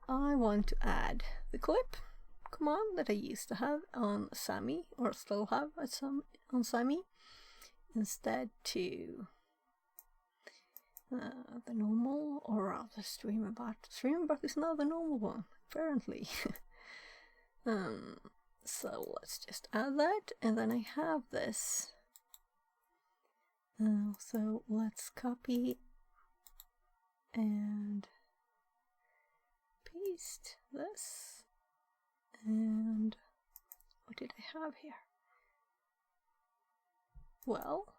I want to add the clip command that I used to have on SAMMI, or still have on SAMMI, instead to the normal, or rather Streamer.bot. Streamer.bot is now the normal one, apparently. So let's just add that, and then I have this. So let's copy and paste this. And what did I have here? Well,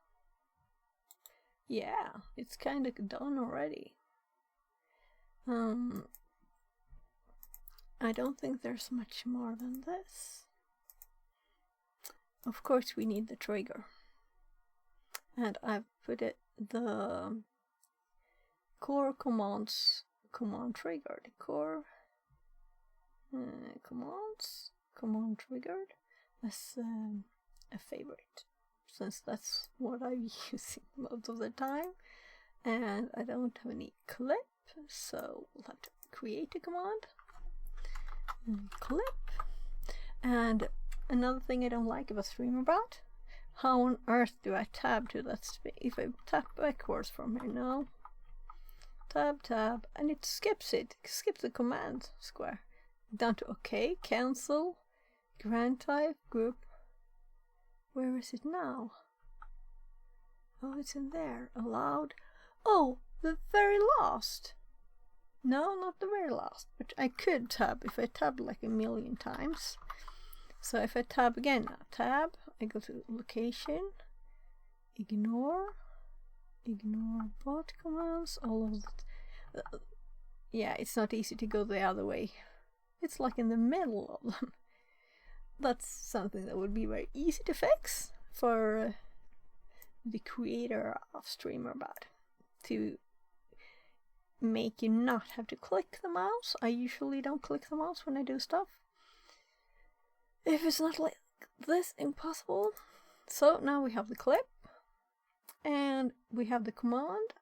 yeah, it's kind of done already. I don't think there's much more than this. Of course we need the trigger. And I've put it the core commands command trigger. The core commands command triggered as a favorite, since that's what I'm using most of the time. And I don't have any clip, so we'll have to create a command. Clip. And another thing I don't like about Streamer.bot, how on earth do I tab to that space? If I tap backwards from here, no. Tab, and it skips the command square. Down to OK, cancel, grant type, group. Where is it now? Oh, it's in there. Allowed. Oh, the very last. No, not the very last, but I could tab if I tab like a million times. So if I tab again now, tab, I go to location, ignore bot commands, all of that. Yeah, it's not easy to go the other way. It's like in the middle of them. That's something that would be very easy to fix for the creator of Streamer.bot, to make you not have to click the mouse. I usually don't click the mouse when I do stuff. If it's not like this, impossible. So now we have the clip, and we have the command,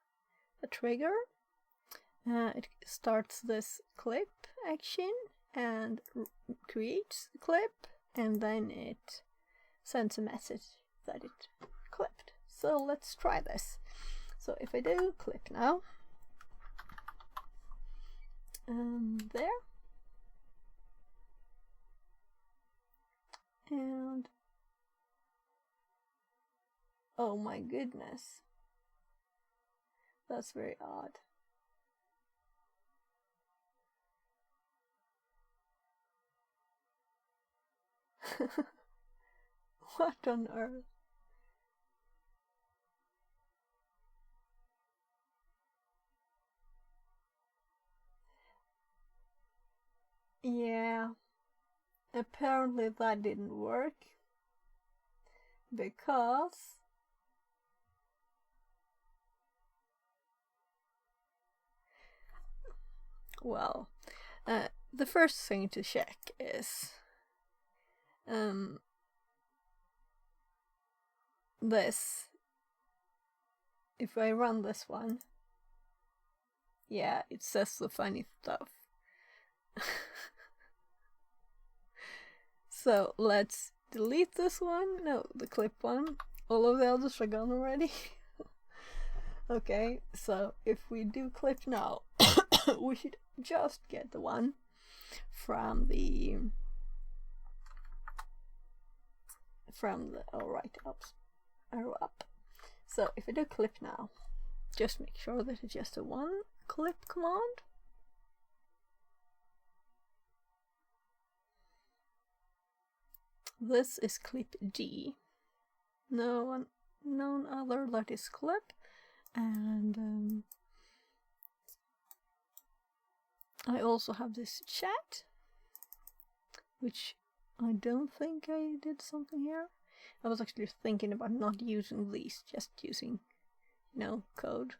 the trigger. It starts this clip action and creates the clip, and then it sends a message that it clipped. So let's try this. So if I do clip now, there, and oh my goodness, that's very odd. What on earth? Yeah, apparently that didn't work, because well, the first thing to check is this. If I run this one, yeah, it says the funny stuff. So let's delete this one. No, the clip one. All of the others are gone already. Okay, so if we do clip now, we should just get the one from the right arrow up. So if I do clip now, just make sure that it's just a one clip command. This is clip D. None other that is clip. And I also have this chat, which I don't think I did something here. I was actually thinking about not using these, just using, code.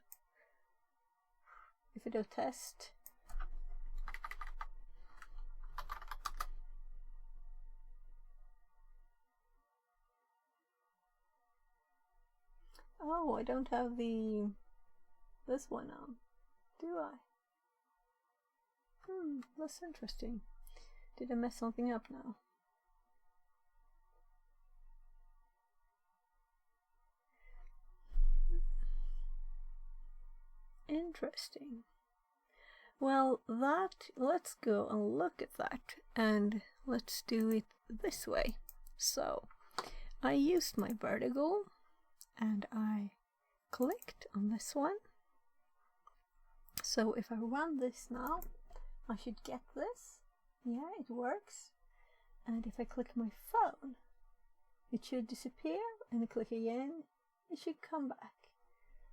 If I do test, oh, I don't have this one on, do I? That's interesting. Did I mess something up now? Interesting. Well, let's go and look at that, and let's do it this way. So, I used my vertical, and I clicked on this one. So if I run this now, I should get this. Yeah, it works. And if I click my phone, it should disappear, and I click again, it should come back.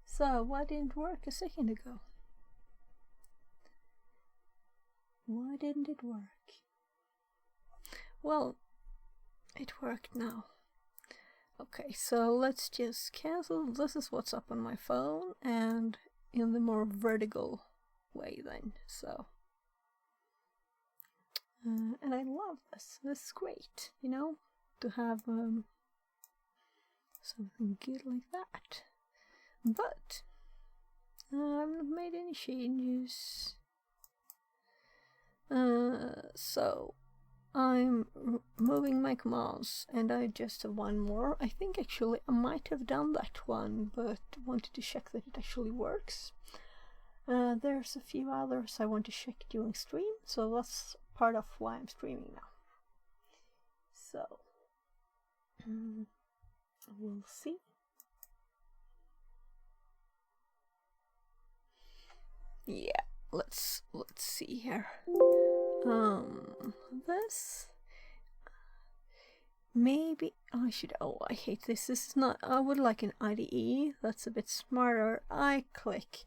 So why didn't it work a second ago? Why didn't it work? Well, it worked now. Okay, so let's just cancel. This is what's up on my phone, and in the more vertical way then. So, and I love this. This is great, you know, to have something good like that. But I've not made any changes. So I'm moving my commands, and I just have one more. I think actually I might have done that one, but wanted to check that it actually works. There's a few others I want to check during stream, so that's part of why I'm streaming now. So we'll see. Yeah, let's see here. This maybe I should. Oh, I hate this. This is not. I would like an IDE. That's a bit smarter. I click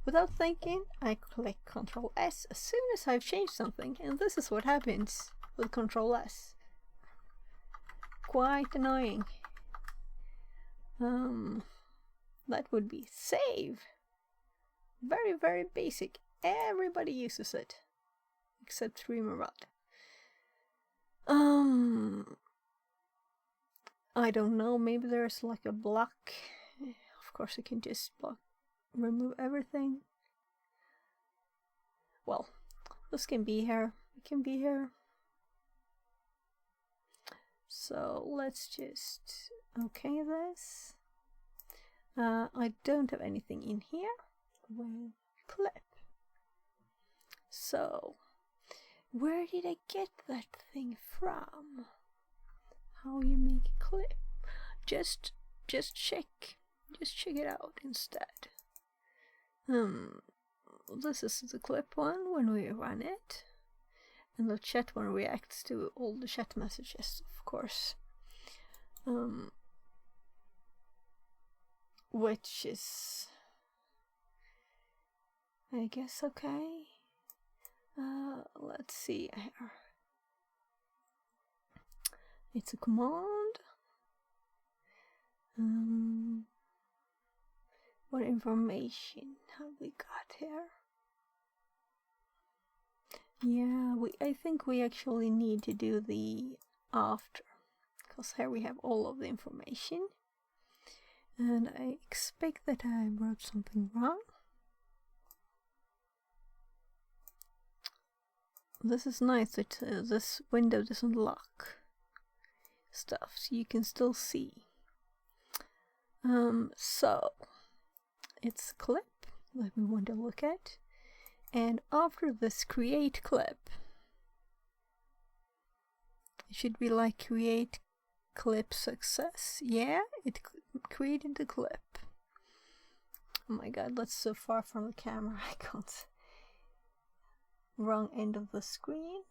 without thinking. I click Control S as soon as I've changed something, and this is what happens with Control S. Quite annoying. That would be save. Very, very basic. Everybody uses it, except Streamer.bot. I don't know, maybe there's like a block. Of course I can just remove everything. Well, this can be here. It can be here. So let's just okay this. I don't have anything in here with clip. So where did I get that thing from? How you make a clip? Just check it out instead. This is the clip one when we run it, and the chat one reacts to all the chat messages, of course. Which is, I guess, okay. Let's see here. It's a command. What information have we got here? Yeah, I think we actually need to do the after, because here we have all of the information. And I expect that I wrote something wrong. This is nice that this window doesn't lock stuff, so you can still see. So it's a clip that we want to look at, and after this create clip, it should be like create clip success. Yeah, it created the clip. Oh my god, that's so far from the camera, I can't. Wrong end of the screen.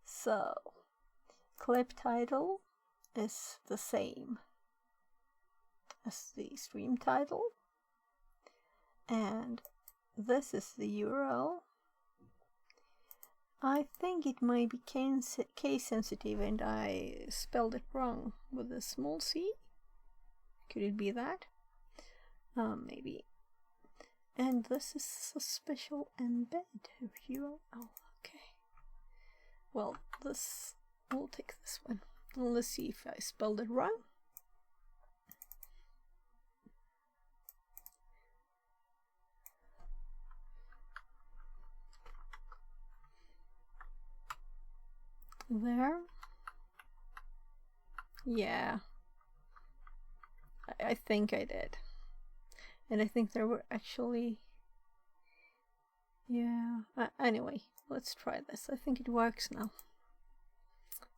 So clip title is the same as the stream title, and this is the URL. I think it might be case sensitive and I spelled it wrong with a small c. Could it be that? Maybe. And this is a special embed URL. Okay. Well, we'll take this one. Let's see if I spelled it wrong. there. Yeah, I think I did. And I think there were actually... Yeah, anyway, let's try this. I think it works now.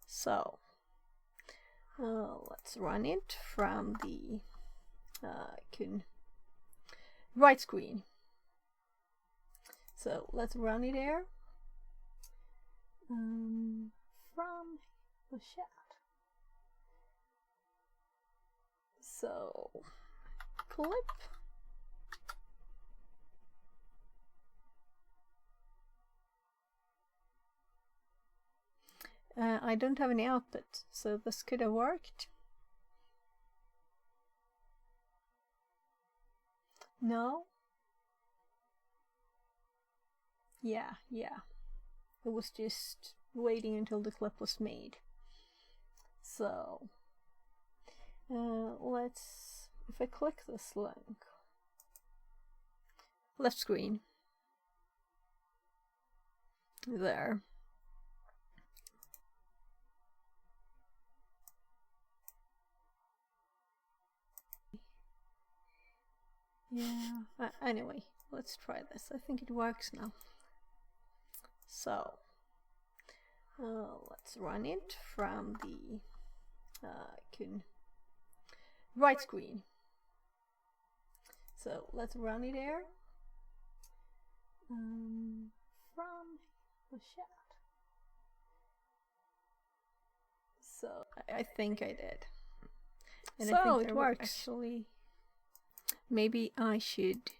So, let's run it from the right screen. So let's run it here from the chat. So clip. I don't have any output, so this could have worked. No? Yeah. It was just waiting until the clip was made. So, let's, if I click this link, left screen, there. Yeah, anyway, let's try this. I think it works now. So, let's run it from the right screen. So let's run it here from the chat. So I think I did. And so I think it works. Actually, maybe I should,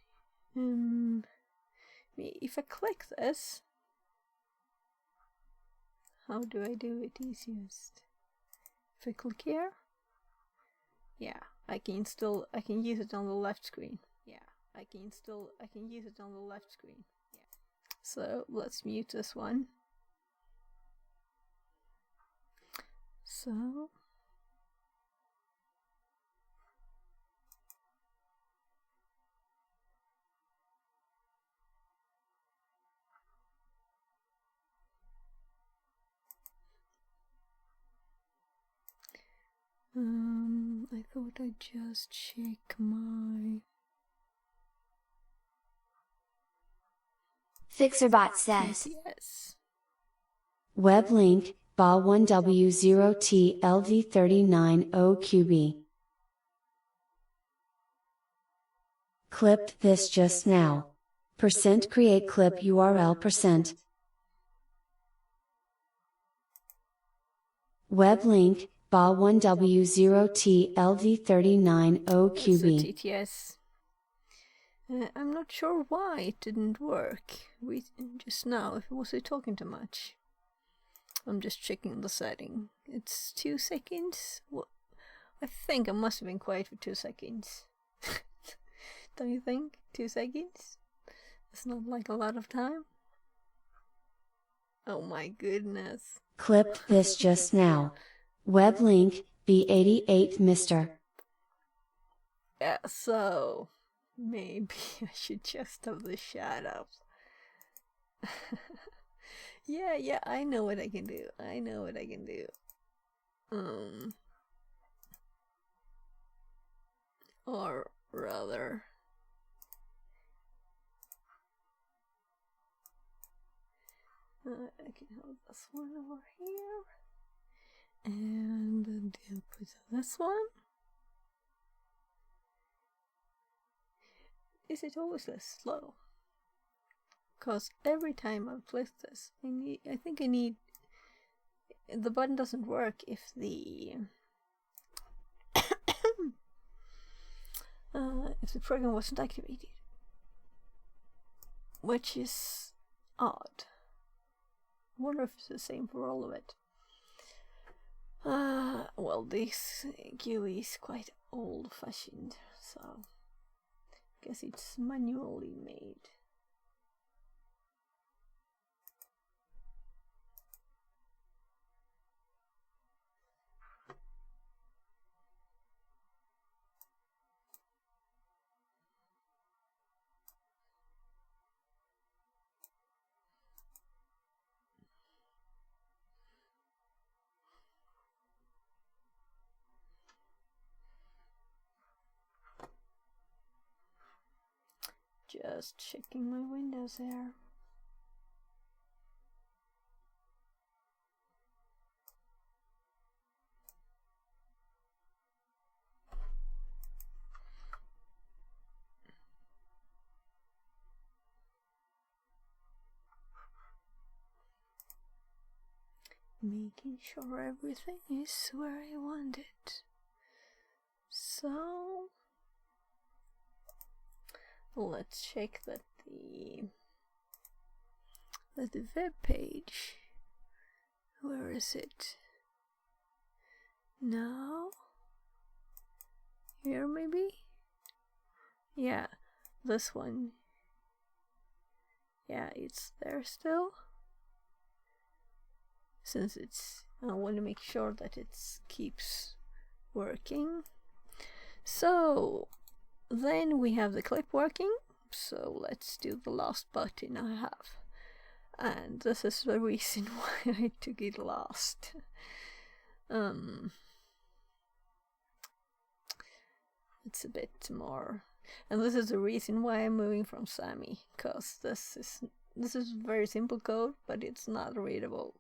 if I click this, how do I do it easiest? If I click here, yeah, I can use it on the left screen. Yeah, I can use it on the left screen. Yeah. So let's mute this one. So I thought I'd just check my... FixerBot says, yes. Web link, BA1W0TLV39OQB. Clipped this just now. Create clip URL Web link, BA1W0TLV39OQB. TTS. I'm not sure why it didn't work just now, if was it talking too much. I'm just checking the setting. It's 2 seconds. Well, I think I must have been quiet for 2 seconds. Don't you think? 2 seconds? It's not like a lot of time. Oh my goodness. Clipped this just now. Web link, B88 Mr. Yeah, so maybe I should just have the shut up. Yeah, I know what I can do. Or rather, I can have this one over here, and then put this one. Is it always this slow? Because every time I click this, I think I need... The button doesn't work if the... if the program wasn't activated. Which is odd. I wonder if it's the same for all of it. Well, this GUI is quite old-fashioned, so I guess it's manually made. Just checking my windows here. Making sure everything is where I want it. So let's check that the web page, where is it? No, here maybe? Yeah, this one. Yeah, it's there still. Since I want to make sure that it keeps working. So then we have the clip working. So let's do the last button I have. And this is the reason why I took it last. It's a bit more, and this is the reason why I'm moving from SAMMI, because this is very simple code, but it's not readable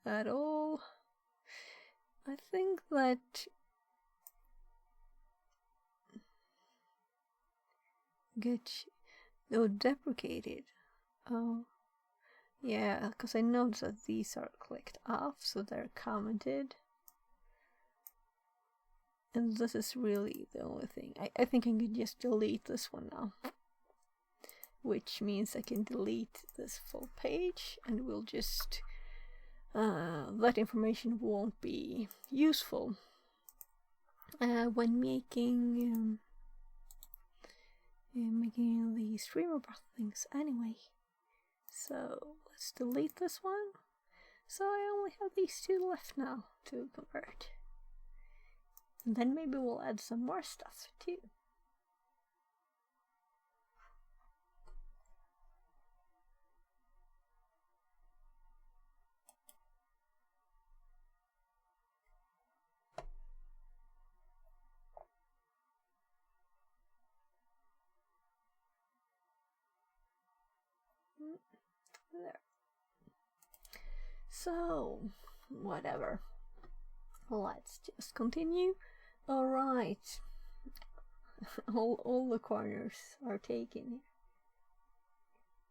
at all. I think that deprecated. Oh yeah, because I noticed that these are clicked off, so they're commented. And this is really the only thing. I think I can just delete this one now. Which means I can delete this full page, and we'll just that information won't be useful when making the Streamer.bot things anyway. So let's delete this one. So I only have these two left now to convert. And then maybe we'll add some more stuff too. There. So, whatever. Let's just continue. Alright. all the corners are taken.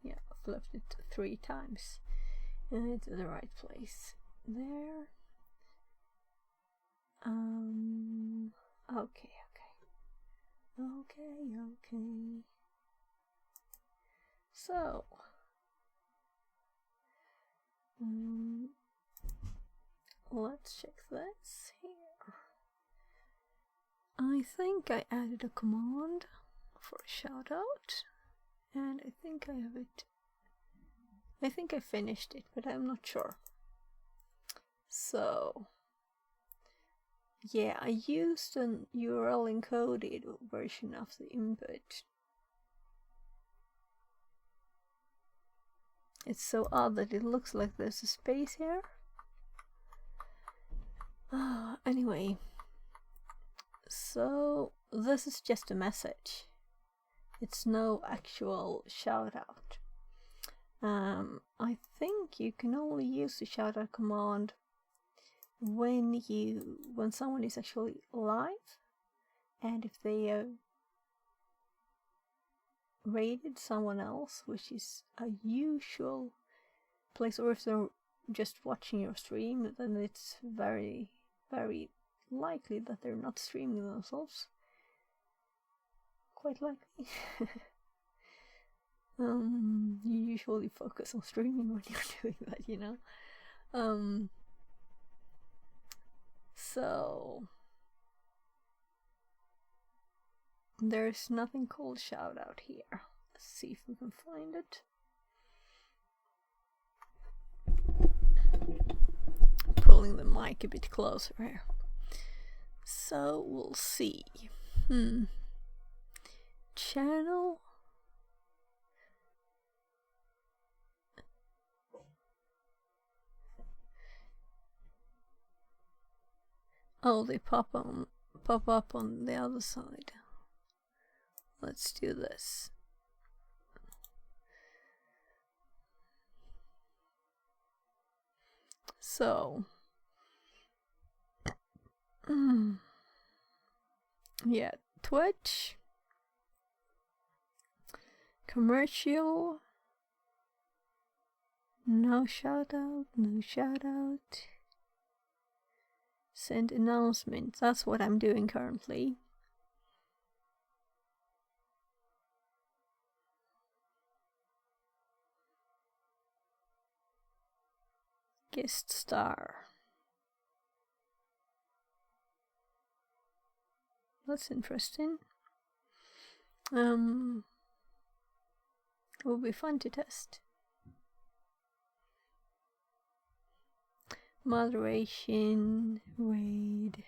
Yeah, I've left it 3 times. And it's in the right place. There. Okay. So, let's check this here. I think I added a command for a shoutout, and I think I have it. I think I finished it, but I'm not sure. So, yeah, I used an URL encoded version of the input. It's so odd that it looks like there's a space here. Anyway, so this is just a message. It's no actual shout out. I think you can only use the shout out command when someone is actually live, and if they raided someone else, which is a usual place, or if they're just watching your stream, then it's very, very likely that they're not streaming themselves. Quite likely. You usually focus on streaming when you're doing that, you know? So there's nothing called shout out here. Let's see if we can find it. Pulling the mic a bit closer here. So we'll see. Channel. Oh, they pop up on the other side. let's do this. So, yeah, Twitch, commercial, no shout out, no shout out, send announcement. That's what I'm doing currently. Guest star. That's interesting. It will be fun to test. Moderation, raid,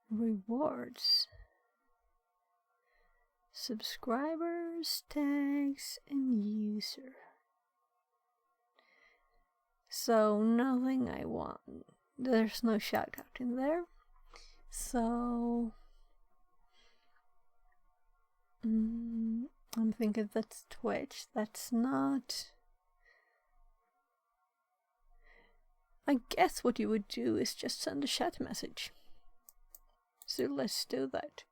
rewards, subscribers, tags, and user. So nothing I want. There's no shout out in there. So I'm thinking that's Twitch. That's not. I guess what you would do is just send a chat message. So let's do that.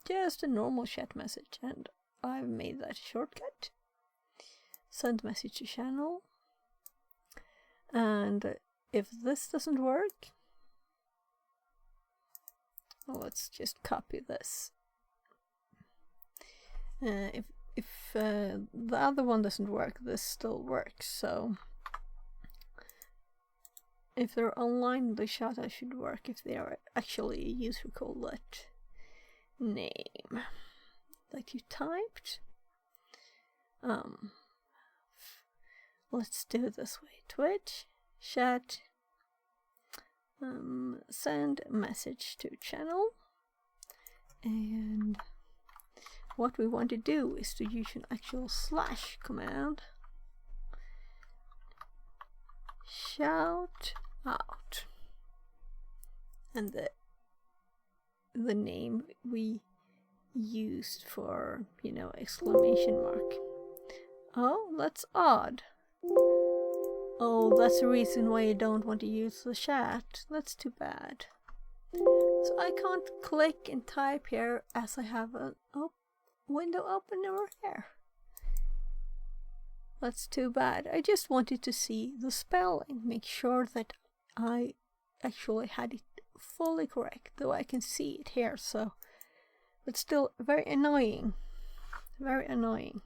Just a normal chat message, and I've made that shortcut. Send message to channel. And if this doesn't work, well, let's just copy this. If the other one doesn't work, this still works. So if they're online, the shout out should work if they are actually a user called that name that you typed. Let's do it this way. Twitch, chat, send message to channel. And what we want to do is to use an actual slash command. Shout out. And the name we used for, exclamation mark. Oh, that's odd. Oh, that's the reason why you don't want to use the chat. That's too bad. So I can't click and type here as I have a window open over here. That's too bad. I just wanted to see the spelling, make sure that I actually had it fully correct, though I can see it here, so. But still, very annoying. Very annoying.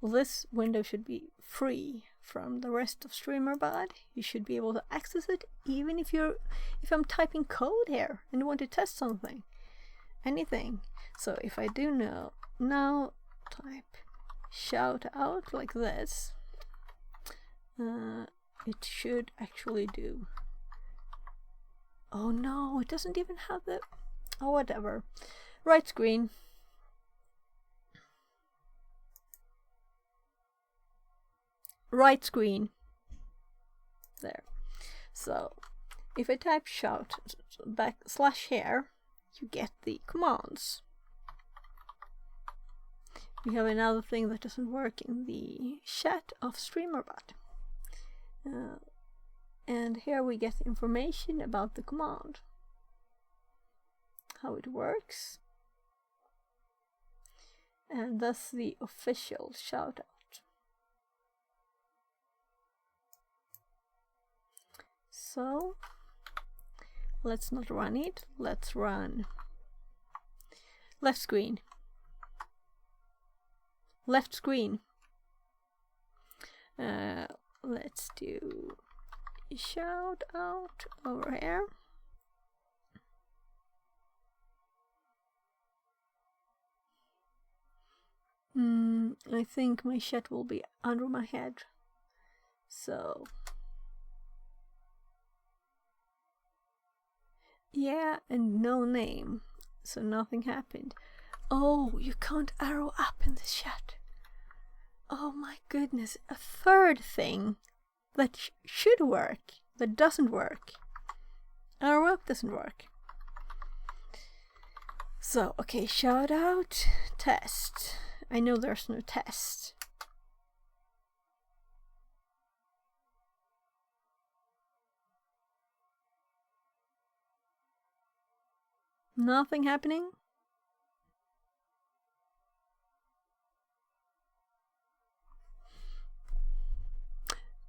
Well, this window should be free from the rest of Streamer.bot. You should be able to access it even if I'm typing code here and want to test something. Anything. So if I do now type shout out like this, it should actually do. Oh no, it doesn't even have the. Oh, whatever. Right screen. Right screen. There. So if I type shout / here, you get the commands. We have another thing that doesn't work in the chat of Streamer.bot. And here we get information about the command. How it works. And that's the official shout out. So let's not run it. Let's run left screen. Left screen. Let's do shout out over here. I think my chat will be under my head. So yeah, and no name, so nothing happened. Oh, you can't arrow up in this chat. Oh my goodness, a third thing that should work, that doesn't work. Arrow up doesn't work. So, okay, shout out, test. I know there's no test. Nothing happening?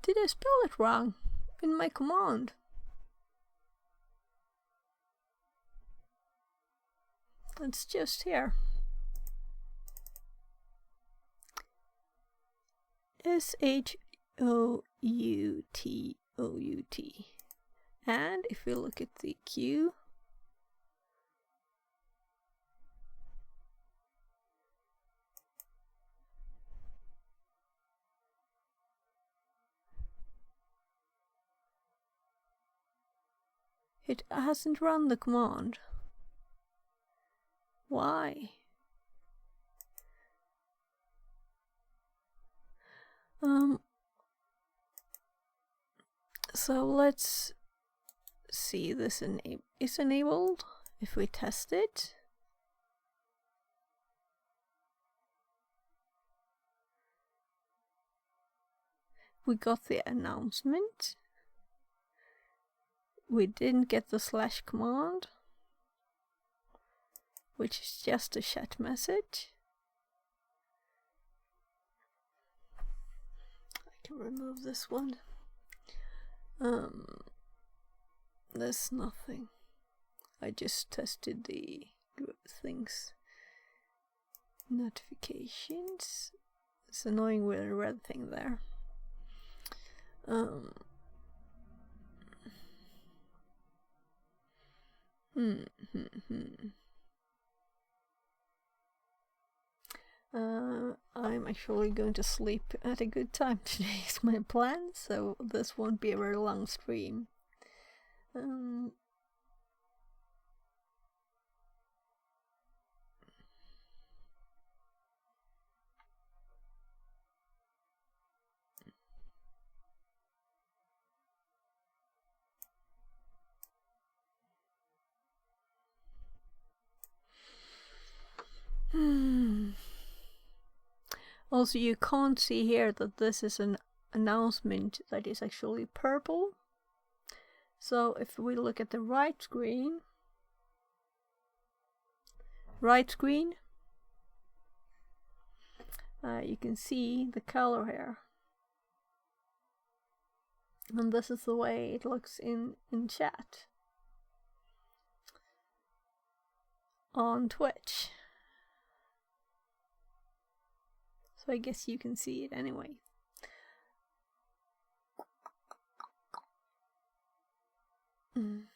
Did I spell it wrong in my command? It's just here. S-H-O-U-T-O-U-T. And if we look at the Q, it hasn't run the command. Why? So let's see, this is enabled. If we test it, we got the announcement. We didn't get the slash command, which is just a chat message. I can remove this one. There's nothing. I just tested the things. Notifications. It's annoying with a red thing there. I'm actually going to sleep at a good time today is my plan, so this won't be a very long stream. Also, you can't see here that this is an announcement that is actually purple. So if we look at the right screen, you can see the color here. And this is the way it looks in chat on Twitch. So I guess you can see it anyway. And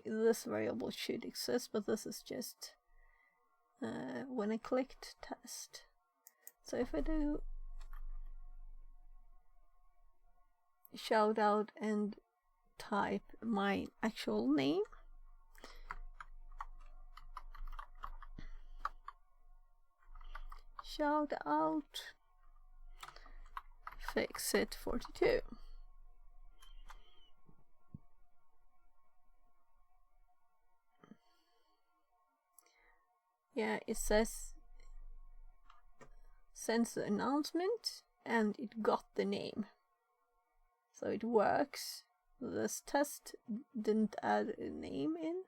this variable should exist, but this is just when I clicked test. So if I do shout out and type my actual name, shout out Fixit42. Yeah, it says sends the announcement and it got the name. So it works. This test didn't add a name in,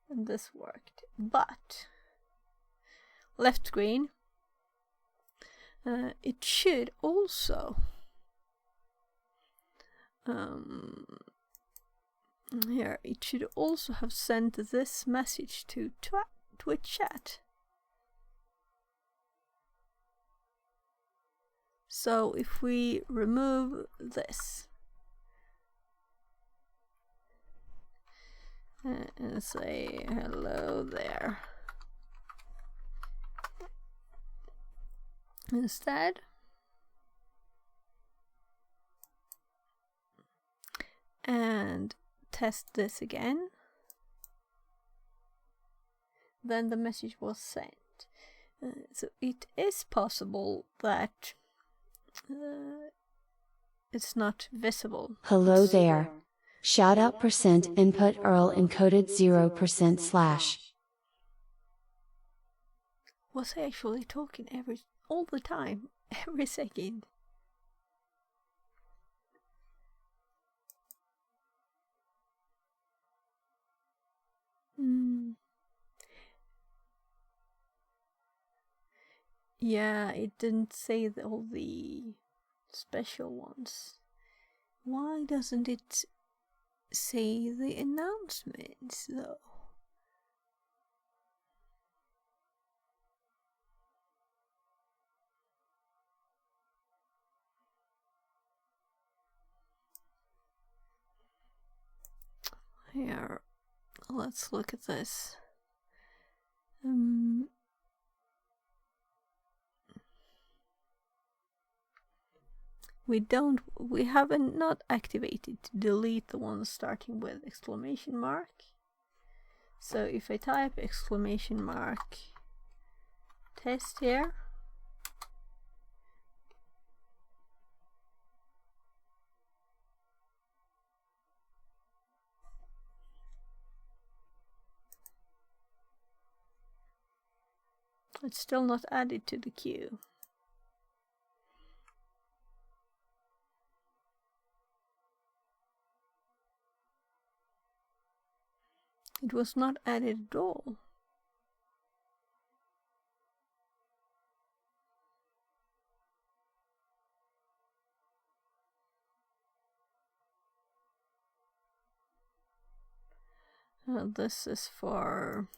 and this worked. But left screen, it should also here it should also have sent this message to Twitch chat. So if we remove this and say hello there instead, and test this again, then the message was sent. So it is possible that it's not visible. Hello there. Shoutout % input URL encoded 0% /. was I actually talking all the time, every second? Yeah, it didn't say all the special ones. Why doesn't it say the announcements though? Here, let's look at this. We haven't not activated to delete the ones starting with exclamation mark. So if I type exclamation mark test here, it's still not added to the queue. It was not added at all. This is for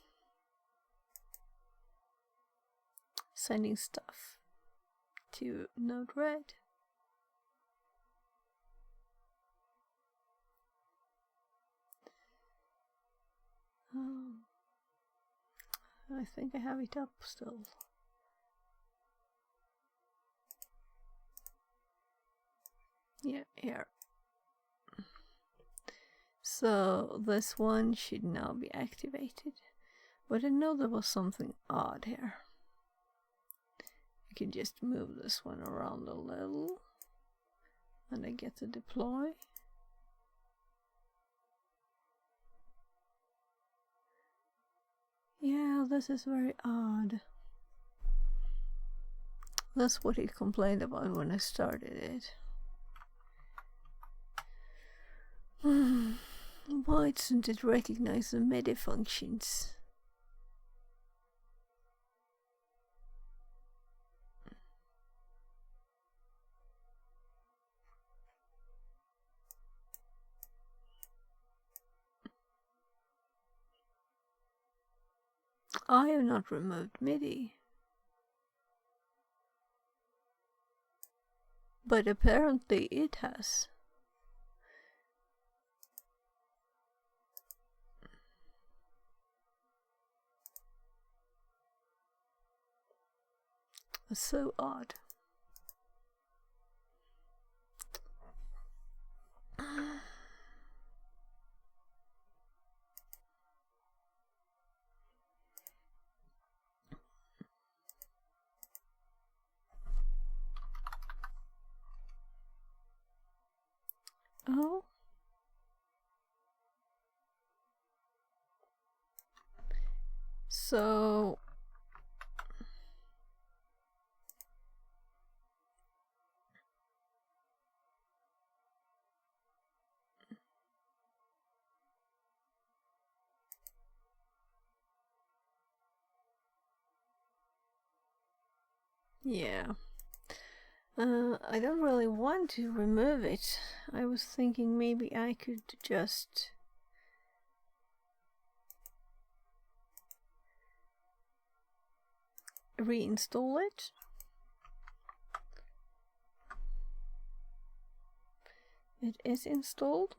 sending stuff to Node-RED. I think I have it up still. Yeah, here. So this one should now be activated. But I know there was something odd here. I can just move this one around a little. And I get to deploy. Yeah, this is very odd. That's what he complained about when I started it. Why doesn't it recognize the MIDI functions? I have not removed MIDI. But apparently it has. It's so odd. Oh. So yeah. I don't really want to remove it. I was thinking maybe I could just reinstall it. It is installed.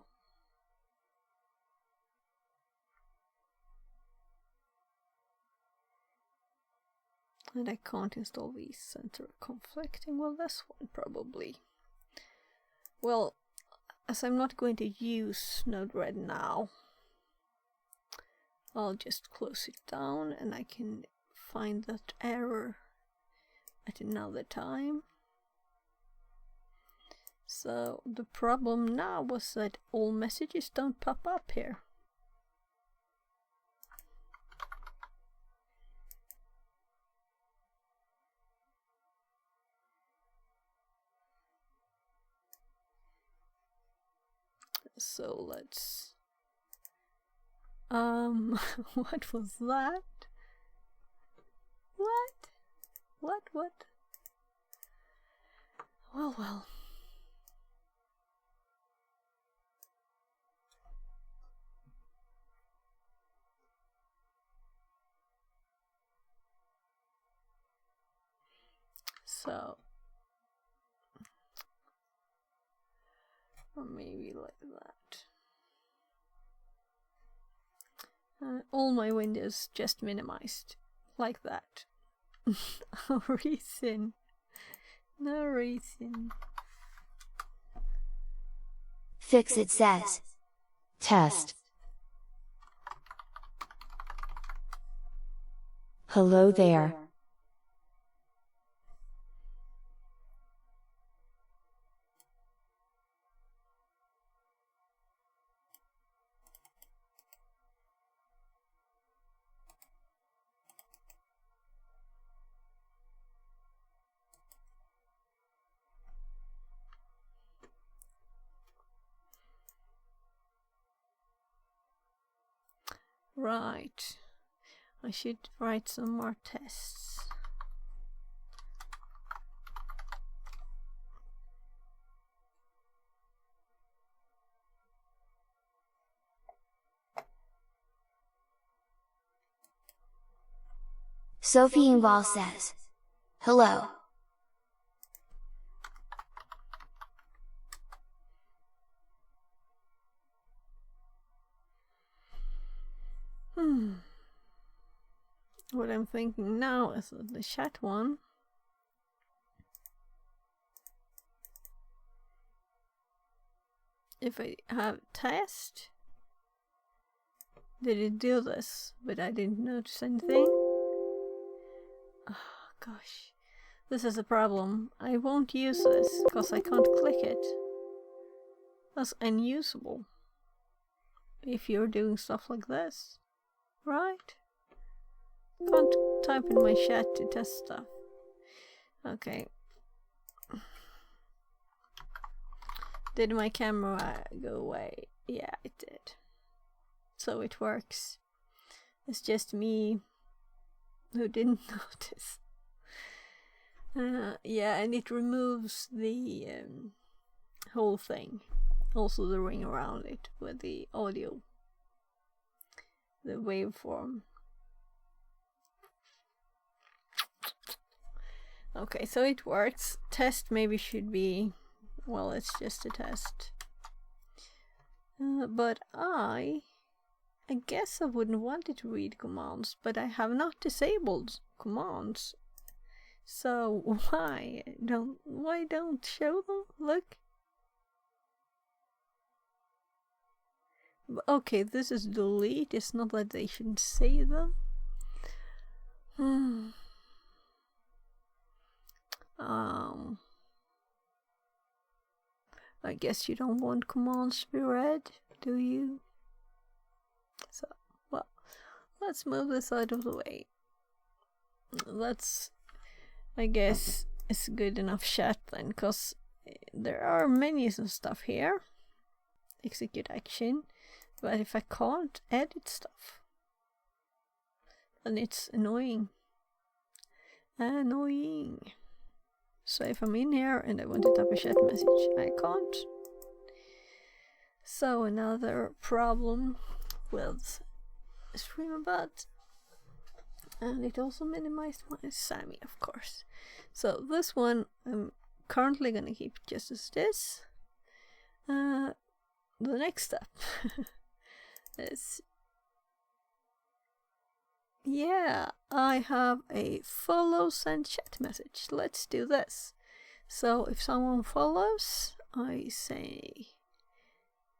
And I can't install these center conflicting. Well, this one probably. Well, as I'm not going to use Node-RED now, I'll just close it down and I can find that error at another time. So the problem now was that all messages don't pop up here. So let's what was that? What? Well. So, or maybe like that. All my windows just minimized, like that. No reason. No reason. Fix it says. Test. Hello there. Right. I should write some more tests. Sophie Ingval says. Hello. What I'm thinking now is that the chat one if I have test, did it do this? But I didn't notice anything. Oh gosh, this is a problem. I won't use this because I can't click it. That's unusable if you're doing stuff like this, right? Can't type in my chat to test stuff. Okay. Did my camera go away? Yeah, it did. So it works. It's just me who didn't notice. Yeah, and it removes the whole thing. Also the ring around it with the audio. The waveform. Okay, so it works. Test maybe should be... Well, it's just a test. But I guess I wouldn't want it to read commands, but I have not disabled commands. So why don't show them? Look. Okay, this is delete. It's not that they shouldn't say them. I guess you don't want commands to be read, do you? So, well, let's move this out of the way. That's, I guess, it's good enough chat then, because there are menus and stuff here. Execute action. But if I can't edit stuff, then it's annoying. Annoying. So if I'm in here and I want to type a chat message, I can't. So another problem with Streamer.bot. And it also minimized my SAMMI, of course. So this one I'm currently gonna keep just as this. The next step is, yeah, I have a follow send chat message. Let's do this. So if someone follows, I say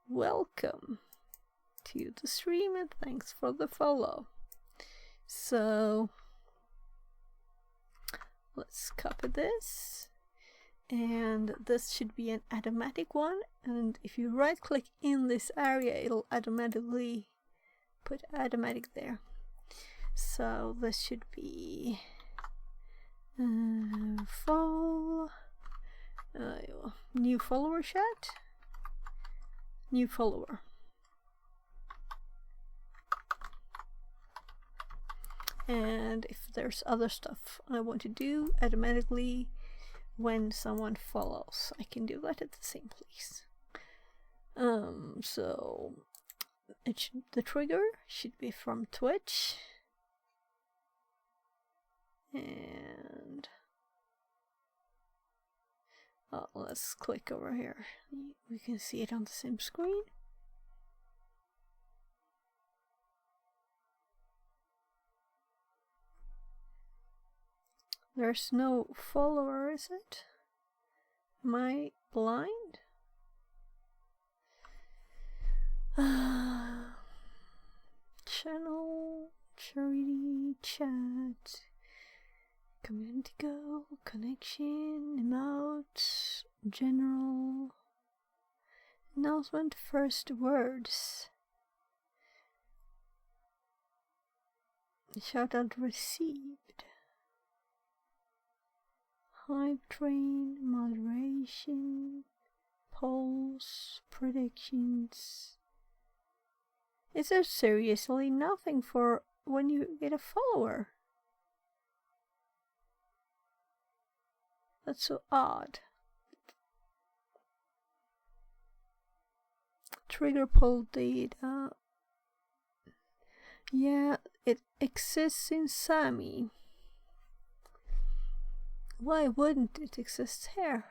welcome to the stream and thanks for the follow. So let's copy this, and this should be an automatic one, and if you right click in this area it'll automatically put automatic there. So this should be follow new follower chat, new follower. And if there's other stuff I want to do automatically when someone follows, I can do that at the same place. So the trigger should be from Twitch, and let's click over here. We can see it on the same screen. There's no follower, is it? Am I blind? Channel, charity, chat, community goal, connection, emote, general, announcement, first words, shout out received, hype train, moderation, polls, predictions. Is there seriously nothing for when you get a follower? That's so odd. Trigger poll data. Yeah, it exists in SAMMI. Why wouldn't it exist here?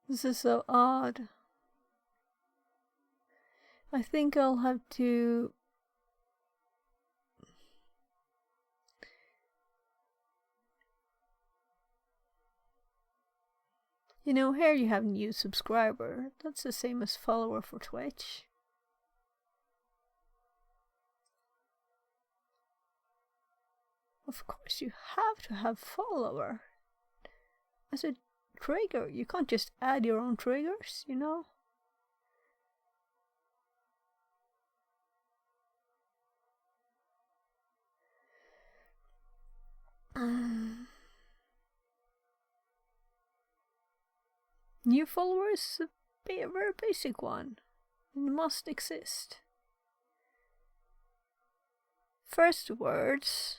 This is so odd. I think I'll have to... You know, here you have new subscriber. That's the same as follower for Twitch. Of course you have to have follower. As a trigger, you can't just add your own triggers, you know? New follower is a very basic one. It must exist. First words.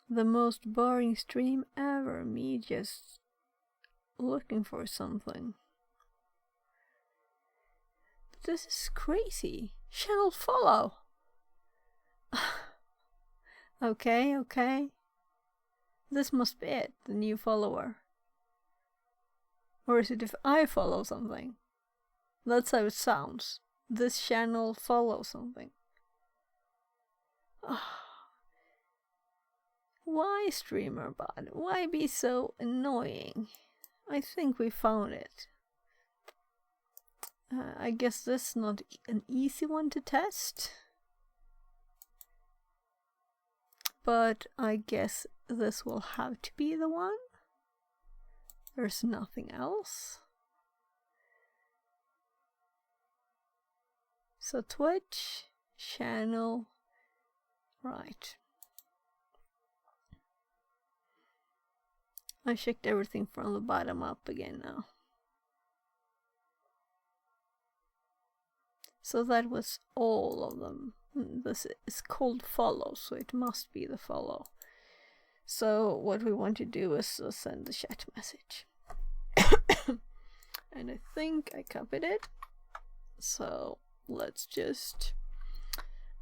The most boring stream ever, me just looking for something. This is crazy. Channel follow. Okay. This must be it, the new follower. Or is it if I follow something? That's how it sounds. This channel follows something. Why Streamer.bot? Why be so annoying? I think we found it. I guess this is not an easy one to test. But I guess this will have to be the one. There's nothing else. So Twitch, channel, right. I checked everything from the bottom up again now. So that was all of them. This is called follow, so it must be the follow. So what we want to do is send the chat message. And I think I copied it. So let's just...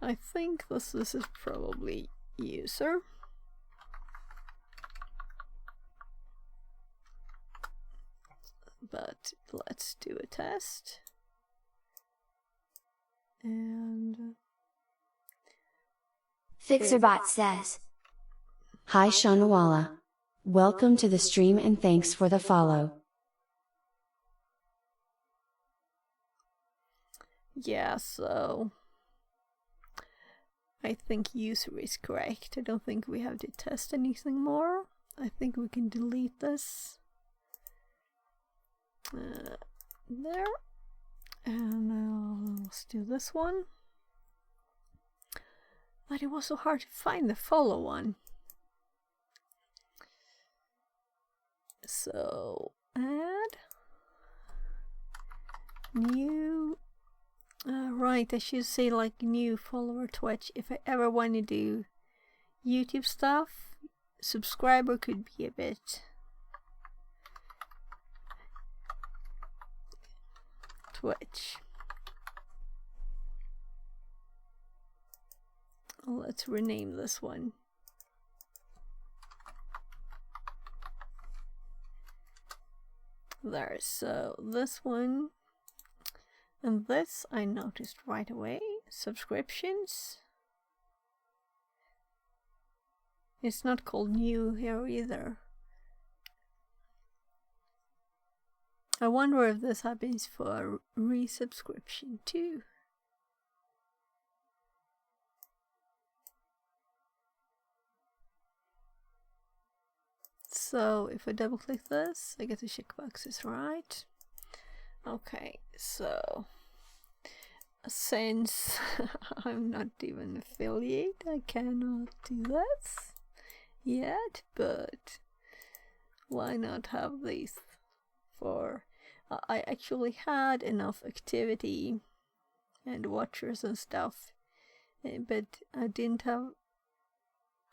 I think this is probably user. But let's do a test. And Fixerbot says, Hi Shanawala. Welcome to the stream and thanks for the follow. yeah, so I think user is correct. I don't think we have to test anything more. I think we can delete this. There. And let's do this one. But it was so hard to find the follow one. So add new. Right, I should say like new follower Twitch. If I ever want to do YouTube stuff, subscriber could be a bit Twitch. Let's rename this one. There, so this one and this I noticed right away. Subscriptions. It's not called new here either. I wonder if this happens for resubscription too. So if I double click this, I get the checkboxes, right? Okay, so since I'm not even affiliate, I cannot do this yet, but why not have these for... I actually had enough activity and watchers and stuff, but I didn't have...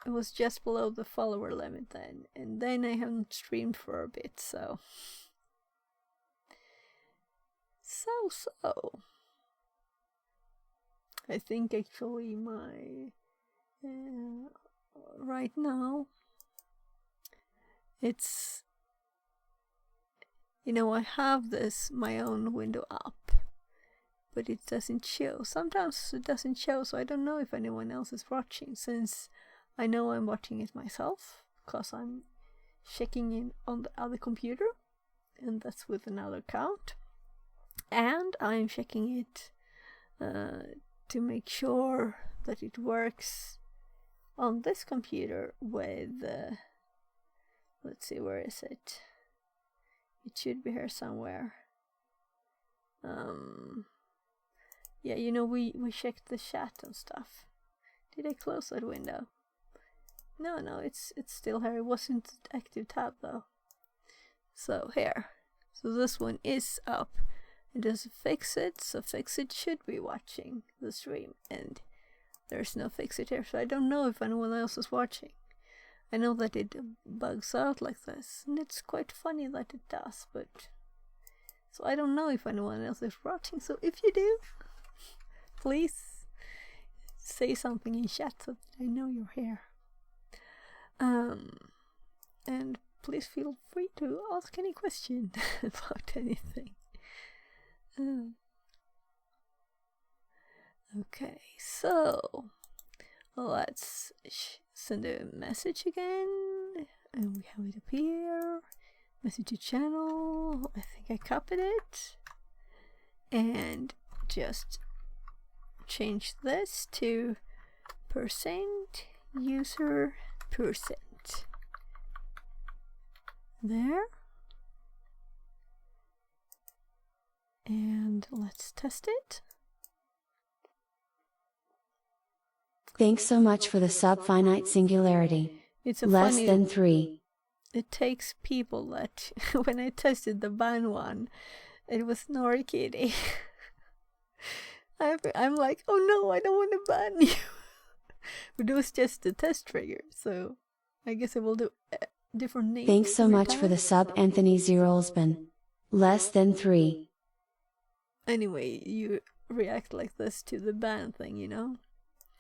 It was just below the follower limit then, and then I haven't streamed for a bit, so... So... I think actually my... right now, it's... You know, I have this, my own window up, but it doesn't show. Sometimes it doesn't show, so I don't know if anyone else is watching, since I know I'm watching it myself, because I'm checking in on the other computer, and that's with another account. And I'm checking it to make sure that it works on this computer with, let's see, where is it? It should be here somewhere. Yeah, you know, we checked the chat and stuff. Did I close that window? No, it's still here. It wasn't active tab though. So here. So this one is up. It doesn't fix it, so Fixit should be watching the stream, and there's no Fixit here, so I don't know if anyone else is watching. I know that it bugs out like this, and it's quite funny that it does, but... So I don't know if anyone else is watching, so if you do, please say something in chat so that I know you're here. And please feel free to ask any question about anything. Okay, so let's send a message again, and we have it up here. Message to channel. I think I copied it, and just change this to %user %. There. And let's test it. Thanks so much for the sub finite singularity. It's a less funny, than 3. It takes people that when I tested the ban one, it was Nori Kitty. I'm like, oh no, I don't want to ban you. But it was just a test trigger, so I guess I will do different names. Thanks so much for the sub Anthony Zerolsban. Less than 3. Anyway, you react like this to the ban thing, you know?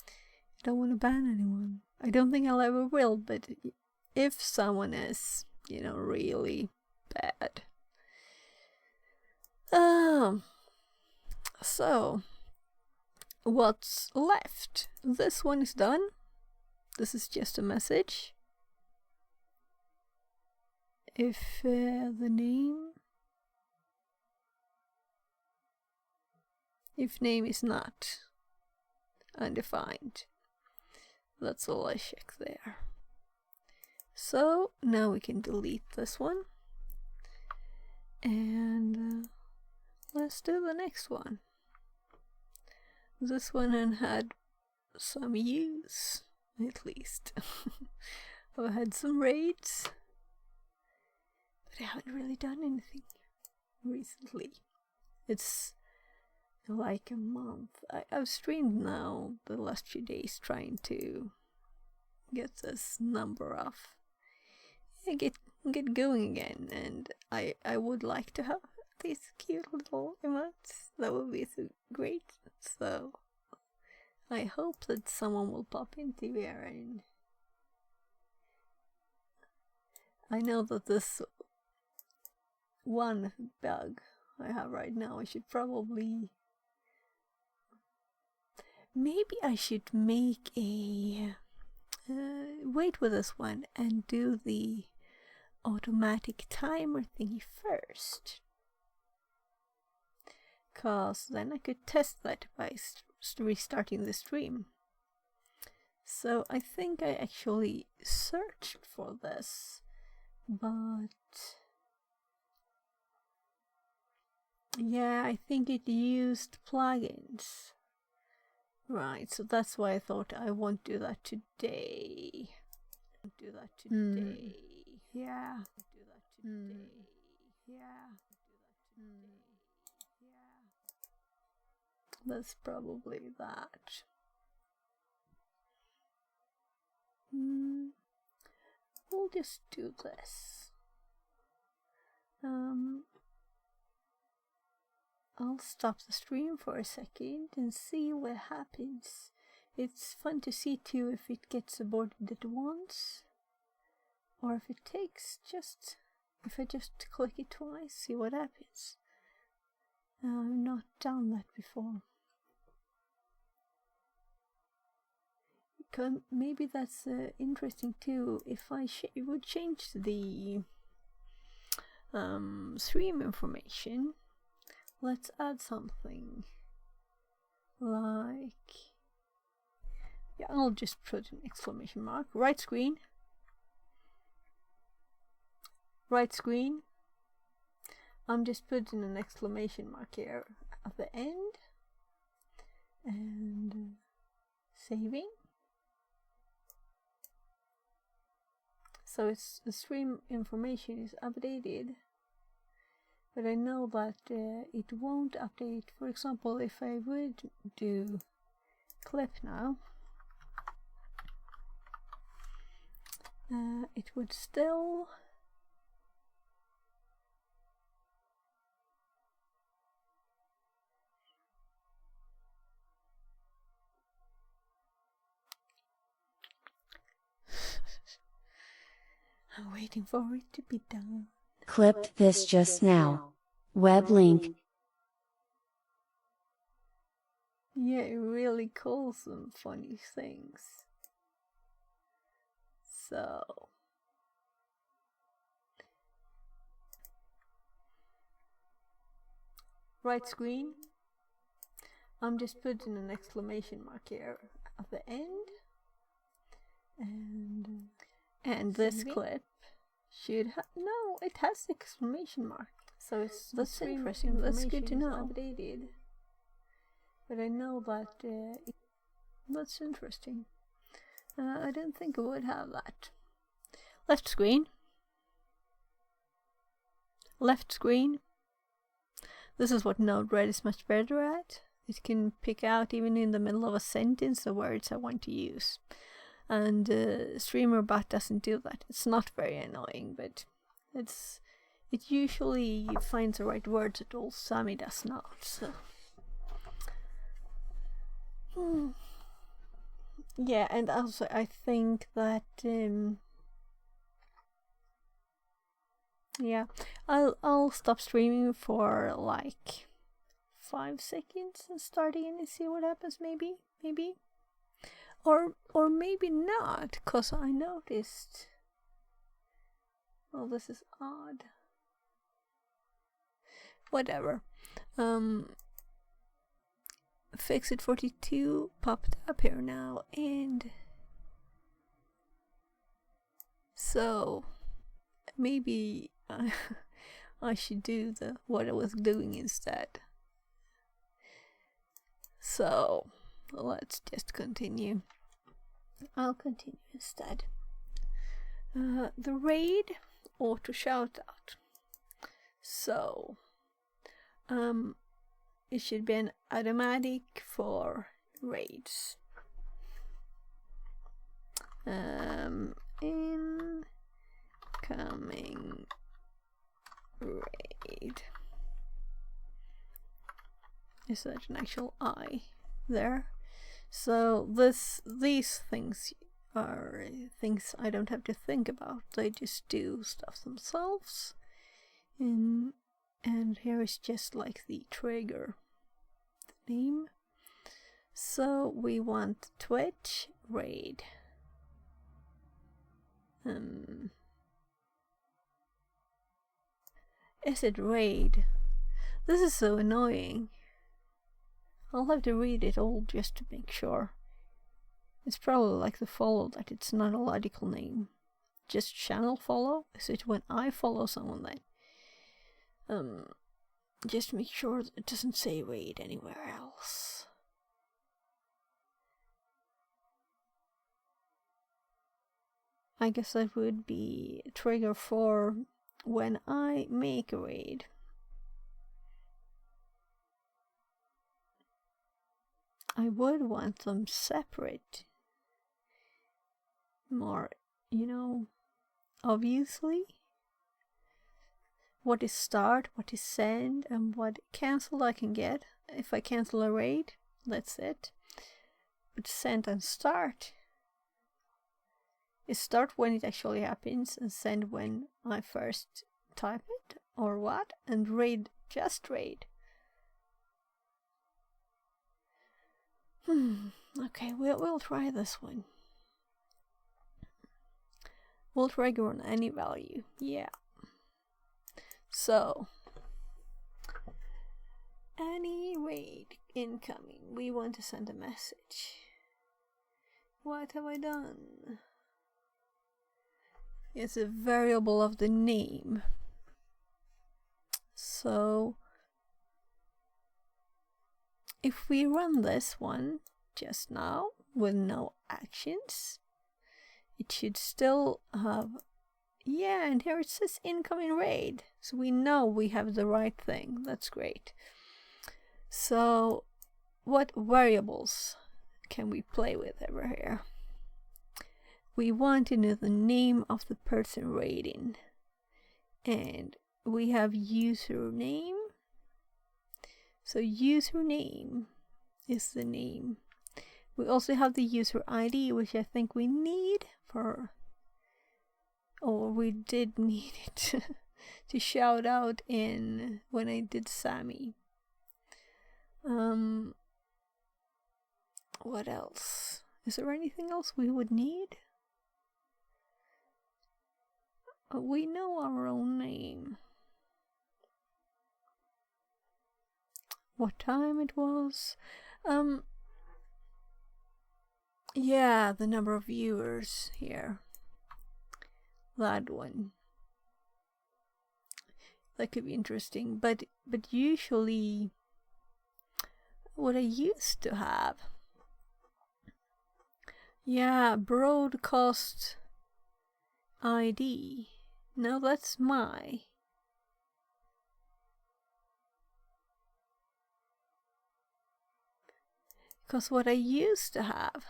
I don't want to ban anyone. I don't think I'll ever will, but if someone is, you know, really bad. So, what's left. This one is done. This is just a message. If the name is not undefined, that's all I check there. So now we can delete this one, and let's do the next one. This one had some use, at least. I've had some raids, but I haven't really done anything recently. It's like a month. I've streamed now the last few days trying to get this number off and get going again, and I would like to have these cute little emotes. That would be so great. So I hope that someone will pop into here, and I know that this one bug I have right now, I should probably, maybe I should make a wait with this one and do the automatic timer thingy first, cause then I could test that by restarting the stream. So I think I actually searched for this, but yeah, I think it used plugins. Right, so that's why I thought I won't do that today. Yeah. That's probably that. We'll just do this. I'll stop the stream for a second and see what happens. It's fun to see too if it gets aborted at once, or if it takes if I just click it twice, see what happens. I've not done that before. Maybe that's interesting too. If I would change the stream information, let's add something like, yeah, I'll just put an exclamation mark. Right screen. I'm just putting an exclamation mark here at the end and saving. So the stream information is updated, but I know that it won't update. For example, if I would do clip now, it would still I'm waiting for it to be done. Clipped this just now. Web link. Yeah, it really calls some funny things. So right screen. I'm just putting an exclamation mark here at the end, and this clip should have, no, it has the exclamation mark. So that's interesting. That's good to know. Updated, but I know that that's interesting. I don't think it would have that. Left screen. This is what Node-RED is much better at. It can pick out, even in the middle of a sentence, the words I want to use. And Streamer.bot doesn't do that. It's not very annoying, but it usually finds the right words at all. SAMMI does not. So yeah, and also I think that yeah, I'll stop streaming for like 5 seconds and start again and see what happens. Maybe. Or maybe not, because I noticed. Oh, this is odd. Whatever. Fixit 42 popped up here now, and so maybe I should do what I was doing instead. So let's just continue. I'll continue instead. The raid auto shout out. So it should be an automatic for raids. Incoming raid. Is that an actual I there? So these things are things I don't have to think about. They just do stuff themselves. And here is just like the trigger name. So we want Twitch raid. Is it raid? This is so annoying. I'll have to read it all just to make sure. It's probably like the follow, that it's not a logical name. Just channel follow? Is it when I follow someone then? Just make sure that it doesn't say raid anywhere else. I guess that would be a trigger for when I make a raid. I would want them separate. More, obviously. What is start, what is send, and what cancel I can get. If I cancel a raid, that's it. But send and start is start when it actually happens, and send when I first type it, or what, and raid, just raid. Okay, we'll try this one. We'll trigger on any value, yeah. So, any raid incoming, we want to send a message. What have I done? It's a variable of the name. So, if we run this one just now with no actions, it should still have, yeah, and here it says incoming raid. So we know we have the right thing. That's great. So what variables can we play with over here? We want to know the name of the person raiding. And we have username. So username is the name. We also have the user ID, which I think we need for, or we did need it to shout out in when I did SAMMI. What else? Is there anything else we would need? We know our own name. What time it was? Yeah, the number of viewers here. That one. That could be interesting, but usually what I used to have. Yeah, broadcast ID. No, that's my. Because what I used to have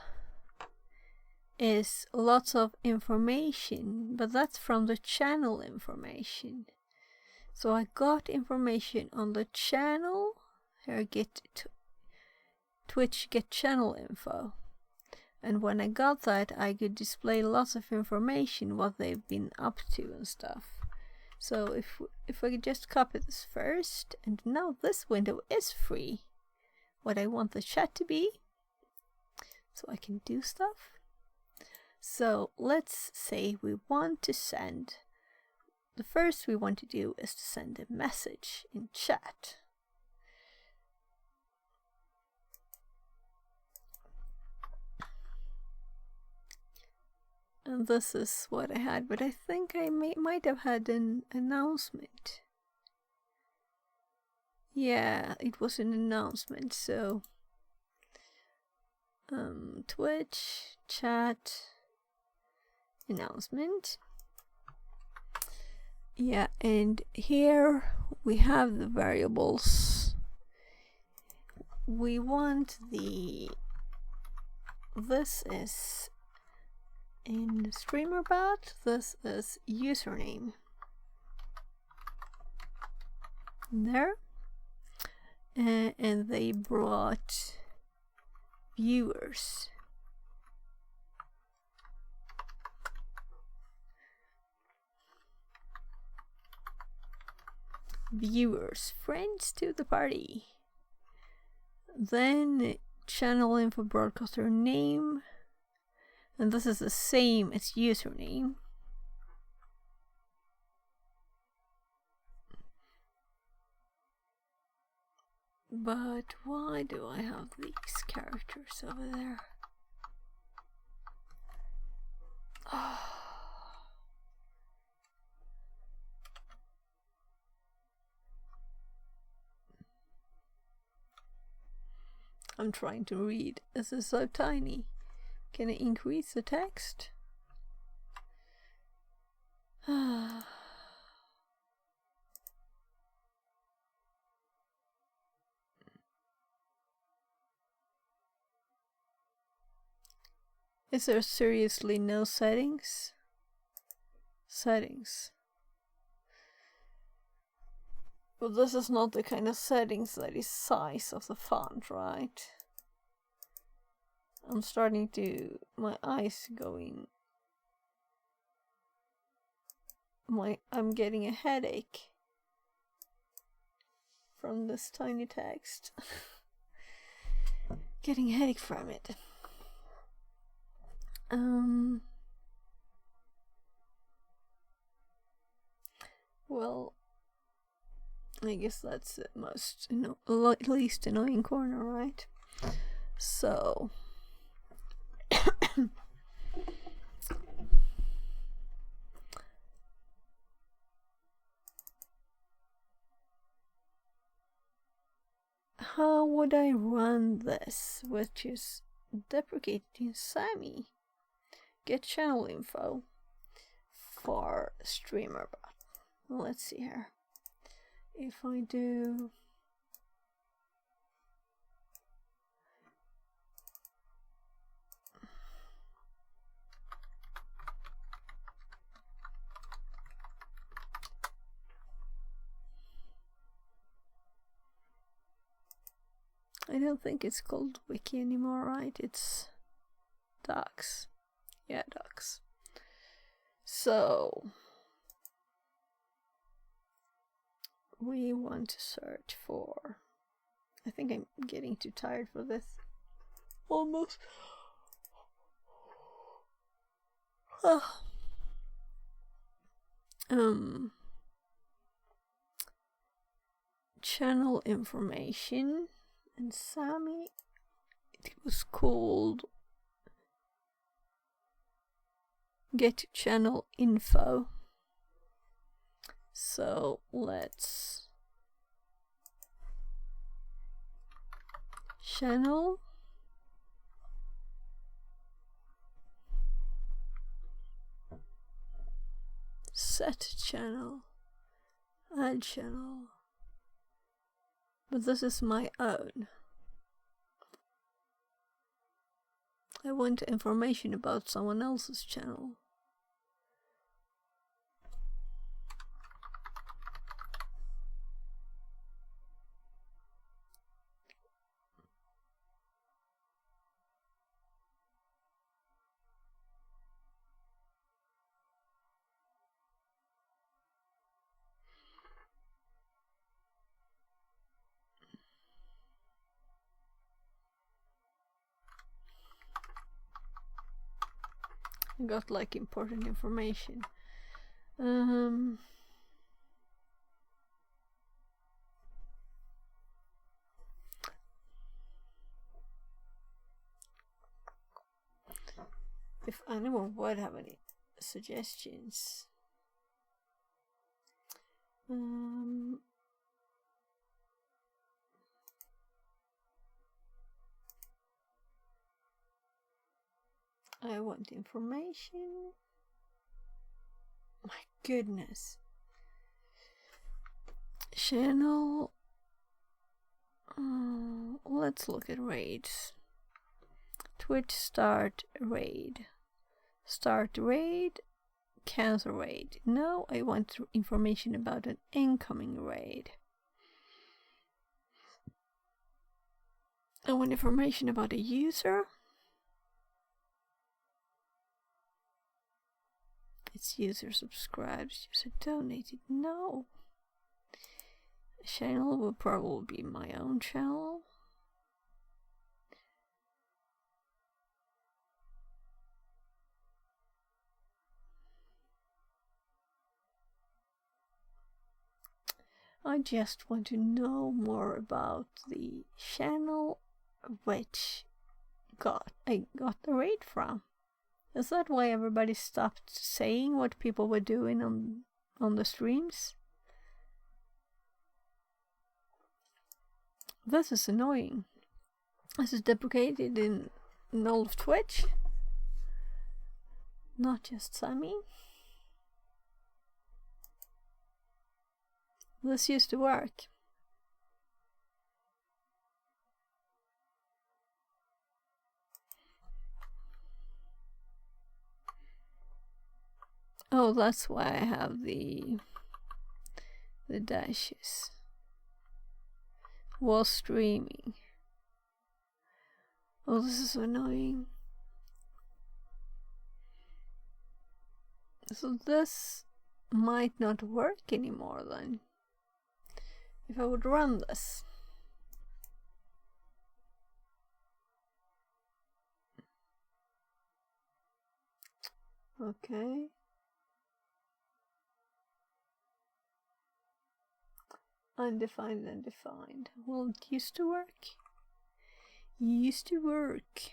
is lots of information, but that's from the channel information. So I got information on the channel. Here, Twitch get channel info. And when I got that, I could display lots of information, what they've been up to and stuff. So if I just copy this first, and now this window is free, what I want the chat to be, so I can do stuff. So let's say we want to send, the first we want to do is to send a message in chat. And this is what I had, but I think I might have had an announcement. Yeah, it was an announcement, so Twitch, chat, announcement. Yeah, and here we have the variables. We want this is in Streamer.bot, this is username. There. And they brought viewers. Friends to the party. Then channel info broadcaster name. And this is the same as username. But why do I have these characters over there? Oh. I'm trying to read. This is so tiny. Can I increase the text? Is there seriously no settings? Settings. But this is not the kind of settings that is size of the font, right? I'm starting to, my eyes going, I'm getting a headache from this tiny text. Getting a headache from it. Well, I guess that's the most, least annoying corner, right? So how would I run this, which is deprecating SAMMI? Get channel info for Streamer.bot. Let's see here. If I do I don't think it's called wiki anymore, right? It's docs. Yeah, docs. So we want to search for, I think I'm getting too tired for this. Almost. Channel information, and SAMMI, it was called get channel info. So let's channel set channel, add channel, but this is my own. I want information about someone else's channel. I got like important information. If anyone would have any suggestions, I want information. My goodness. Channel. Let's look at raids. Twitch start raid. Start raid. Cancel raid. No, I want information about an incoming raid. I want information about a user. It's user subscribed, user donated. No. Channel will probably be my own channel. I just want to know more about the channel which I got the raid from. Is that why everybody stopped saying what people were doing on the streams? This is annoying. This is deprecated in all of Twitch, not just SAMMI. This used to work. Oh, that's why I have the dashes. While streaming. Oh, this is annoying. So this might not work anymore then. If I would run this. Okay. Undefined, undefined. Well, it used to work. Used to work.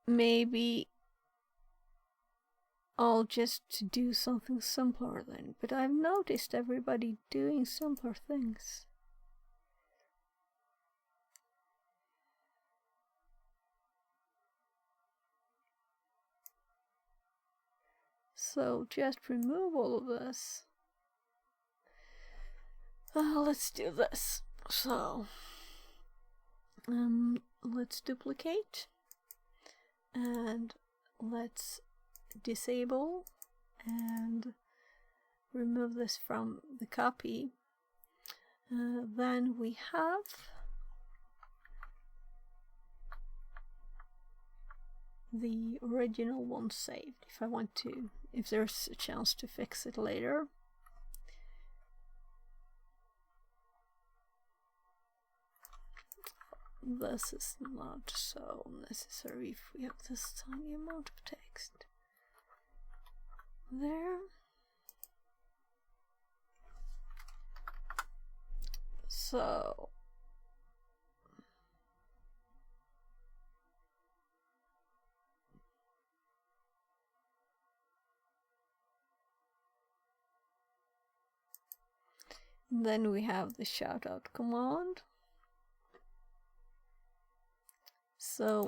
Maybe I'll just do something simpler then. But I've noticed everybody doing simpler things. So just remove all of this. Let's do this. So let's duplicate and let's disable and remove this from the copy. Then we have the original one saved if I want to, if there's a chance to fix it later. This is not so necessary if we have this tiny amount of text. There. So then we have the shoutout command. So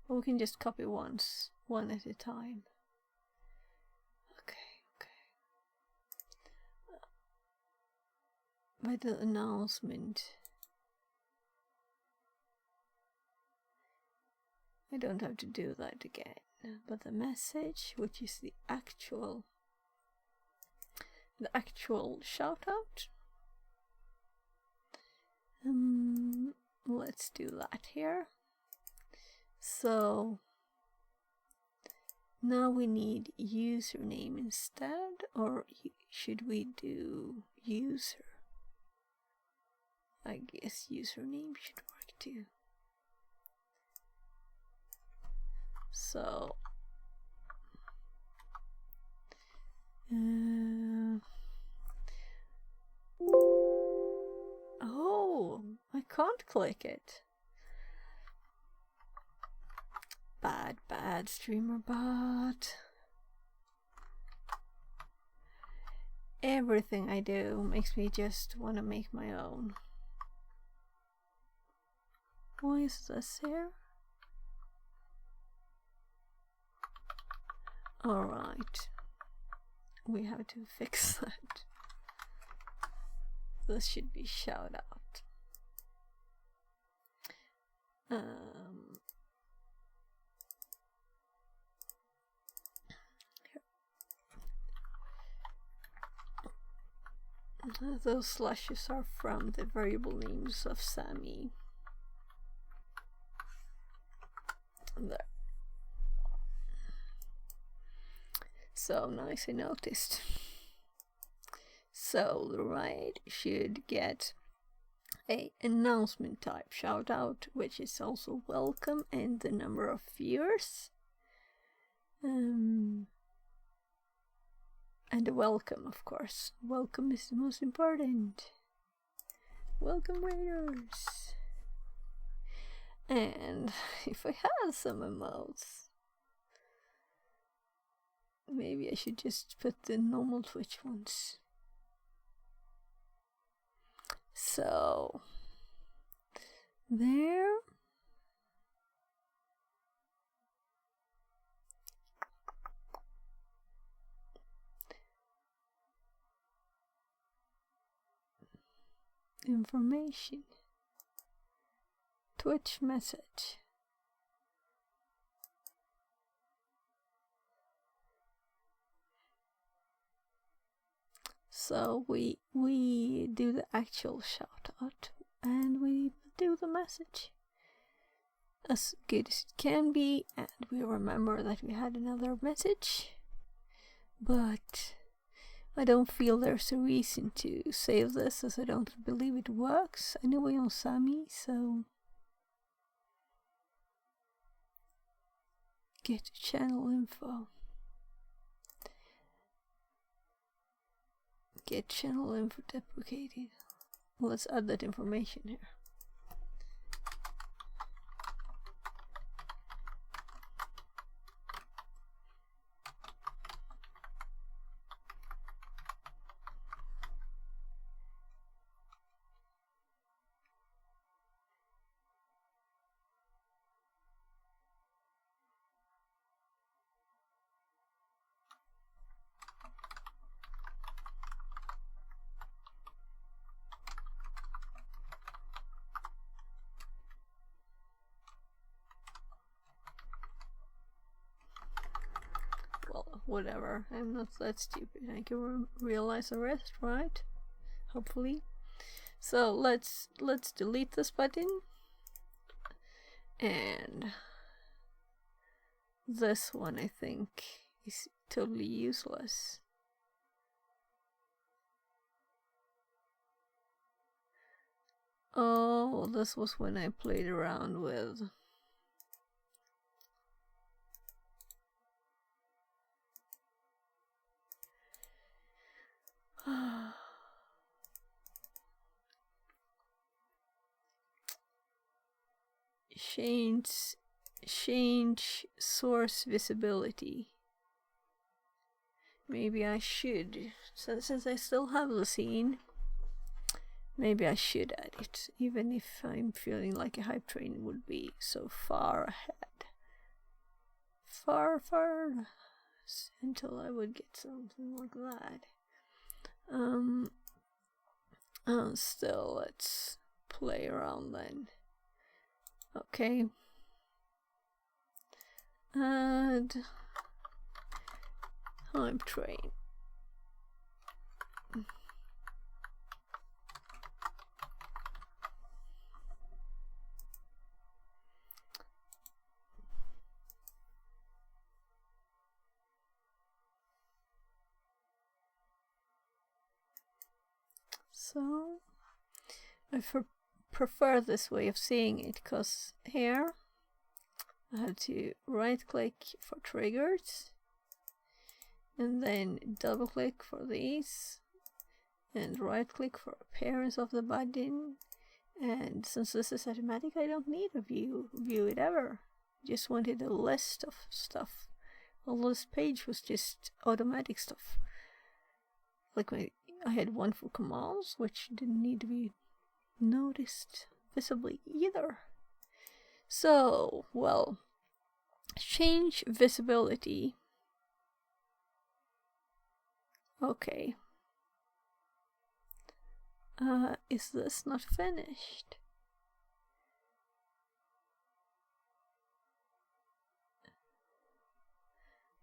we can just copy one at a time. Okay. By the announcement, I don't have to do that again. But the message, which is the actual shoutout. Let's do that here. So now we need username instead, or should we do user? I guess username should work too. So oh, I can't click it. Bad Streamer.bot. Everything I do makes me just want to make my own. Why is this here? Alright. We have to fix that. This should be shout out. Those slashes are from the variable names of SAMMI. There. So nice, I noticed. So the right should get a announcement type shout out, which is also welcome, and the number of viewers. And a welcome, of course. Welcome is the most important. Welcome raiders. And if I had some emotes, maybe I should just put the normal Twitch ones. So there. Information. Twitch message. So we do the actual shout out and we do the message as good as it can be, and we remember that we had another message, but I don't feel there's a reason to save this, as I don't believe it works anyway on SAMMI. So get channel info. Get channel info deprecated. Let's add that information here. Whatever, I'm not that stupid. I can realize the rest, right? Hopefully. So let's delete this button, and this one I think is totally useless. Oh, this was when I played around with change source visibility. Maybe I should, since I still have the scene, maybe I should add it, even if I'm feeling like a hype train would be so far ahead. Far until I would get something like that. Still, let's play around then. Okay. Add hype train. So I prefer this way of seeing it, because here I have to right click for triggers and then double click for these and right click for appearance of the button. And since this is automatic, I don't need a view it ever. Just wanted a list of stuff. All this page was just automatic stuff. Like I had one for commands, which didn't need to be noticed visibly either. So, well, change visibility. Okay. Is this not finished?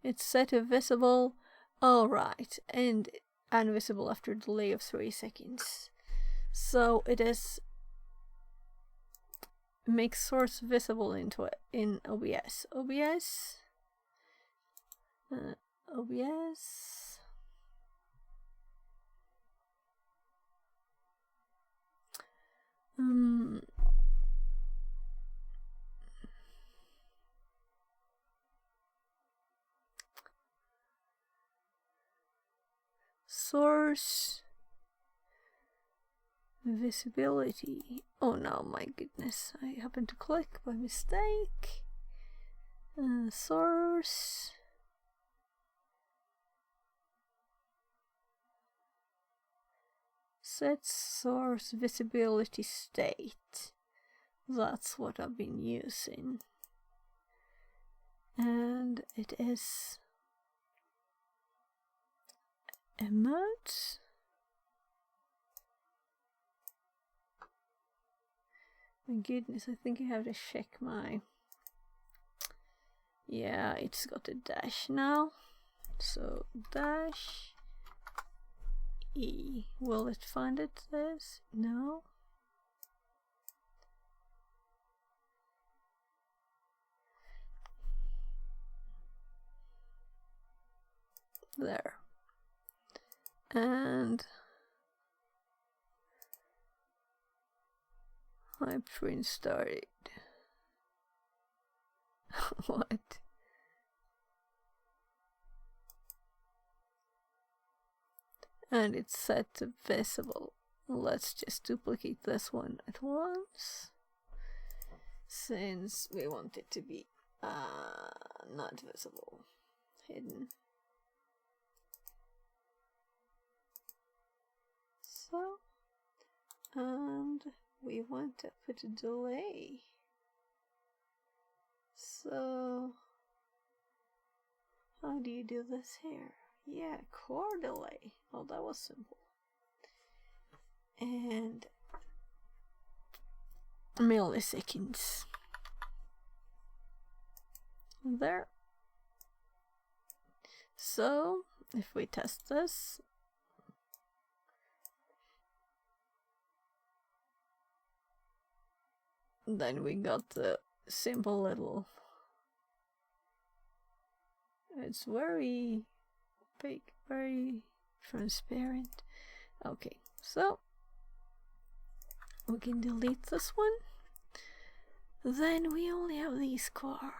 It's set to visible. Alright, and invisible after a delay of 3 seconds. So it is make source visible in OBS. OBS. Source visibility. Oh no, my goodness, I happened to click by mistake. Source. Set source visibility state. That's what I've been using. And it is emote. My goodness, I think I have to check my... Yeah, it's got a dash now. So dash E. Will it find it this? No. There. And my print started. What? And it's set to visible. Let's just duplicate this one at once, since we want it to be not visible, hidden. So, and we want to put a delay. So, how do you do this here? Yeah, core delay. Oh, that was simple. And milliseconds. There. So, if we test this, then we got the simple little... It's very big, very transparent. Okay, so we can delete this one. Then we only have these core.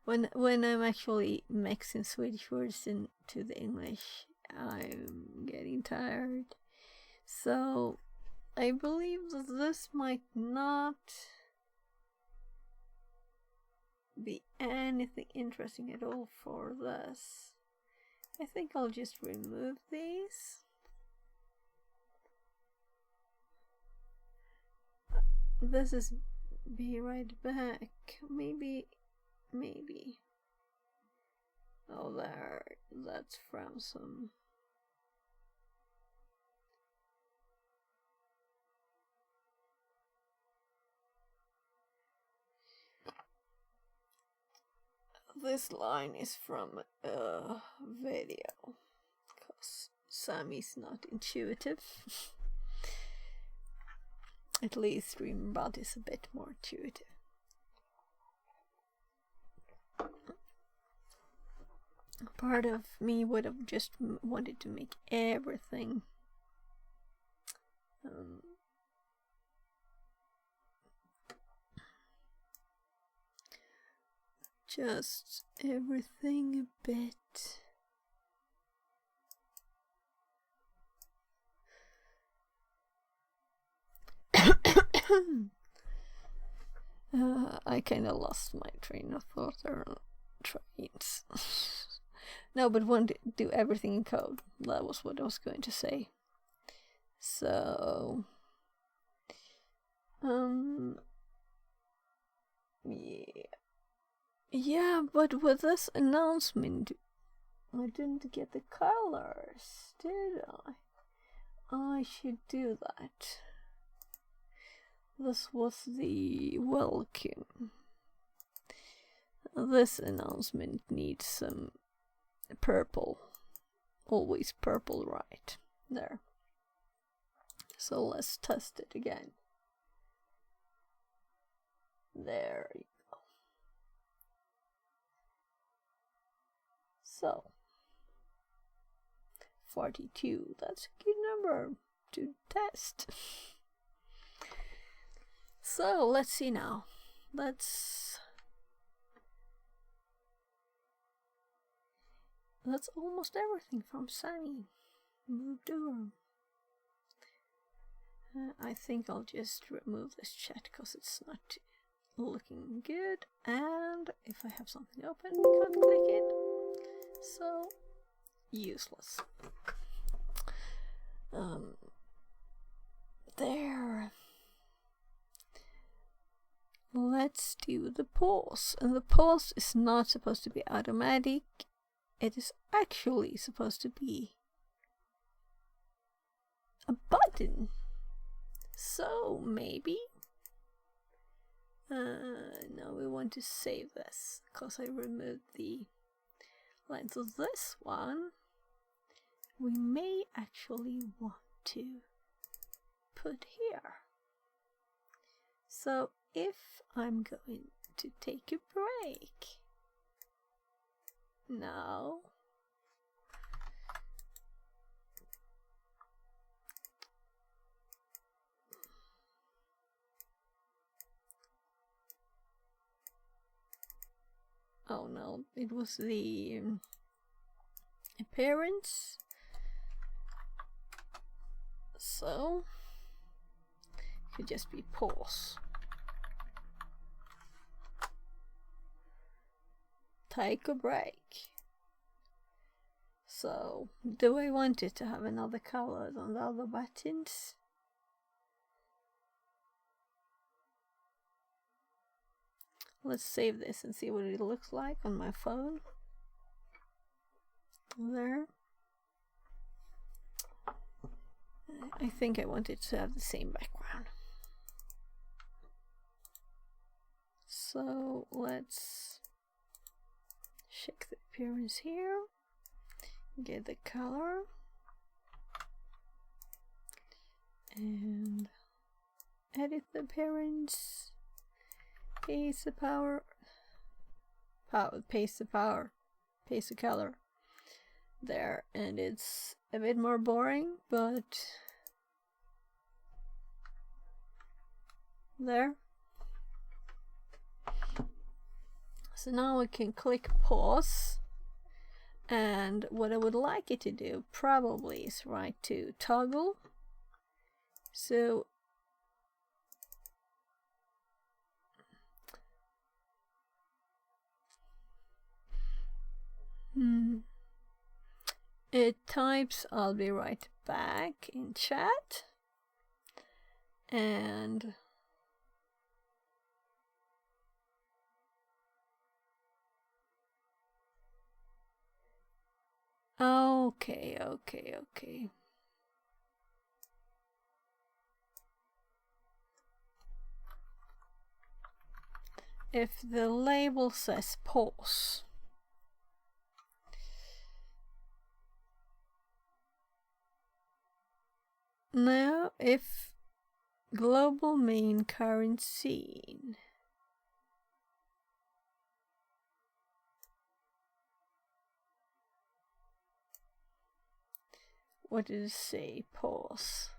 When I'm actually mixing Swedish words into the English, I'm getting tired. So I believe that this might not be anything interesting at all for this. I think I'll just remove these. This is be right back. Maybe. Oh, there. That's from some... This line is from a video, because SAMMI's not intuitive. At least Streamer.bot is a bit more intuitive. Part of me would have just wanted to make everything adjust everything a bit. I kind of lost my train of thought there on trains. No, but won't do everything in code. That was what I was going to say. So, yeah, but with this announcement, I didn't get the colors, did I? I should do that. This was the welcome. This announcement needs some purple. Always purple, right? There. So let's test it again. There you go. So 42, that's a good number to test. So let's see now. That's almost everything from SAMMI moved over. I think I'll just remove this chat because it's not looking good, and if I have something open I can't click it, so useless. There. Let's do the pause, and the pause is not supposed to be automatic. It is actually supposed to be a button. So maybe now we want to save this because I removed the lines of this one. We may actually want to put here. So if I'm going to take a break now, oh no, it was the appearance. So it could just be pause. Take a break. So do I want it to have another color than the other buttons? Let's save this and see what it looks like on my phone. There. I think I want it to have the same background. So let's check the appearance here. Get the color. And edit the appearance. Paste the paste the color there, and it's a bit more boring, but there. So now we can click pause, and what I would like it to do probably is right to toggle. So it types "I'll be right back" in chat, and okay. If the label says pause, now if global main current scene, what did it say? Pause.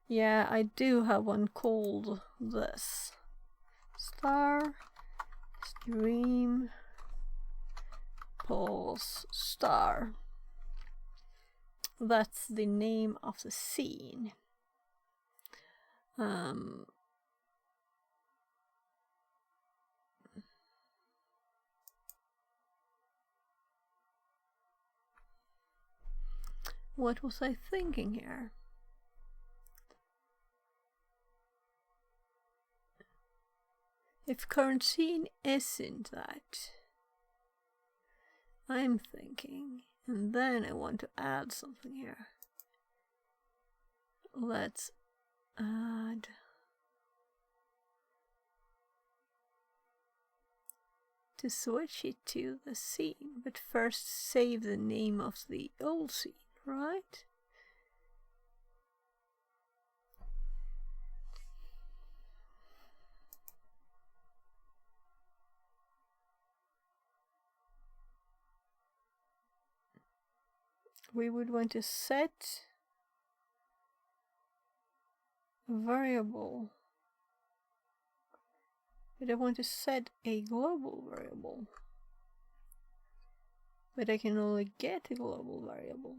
Yeah, I do have one called this. Star Stream pause star. That's the name of the scene. What was I thinking here? If current scene isn't that, I'm thinking, and then I want to add something here. Let's add to switch it to the scene, but first save the name of the old scene, right? We would want to set a variable, but I want to set a global variable, but I can only get a global variable.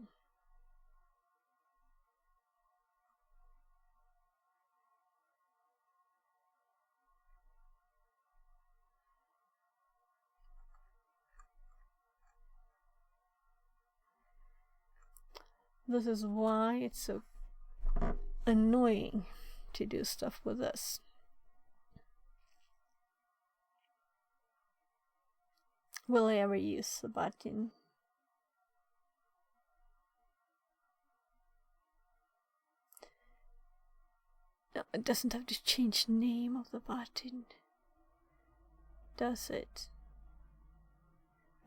This is why it's so annoying to do stuff with this. Will I ever use the button? No, it doesn't have to change the name of the button, does it?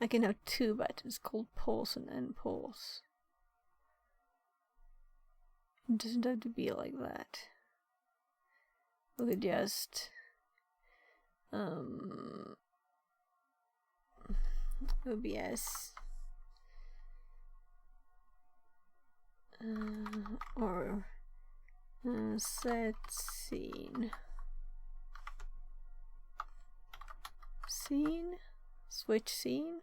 I can have two buttons called pause and end pause. It doesn't have to be like that. We could just OBS or set scene, switch scene,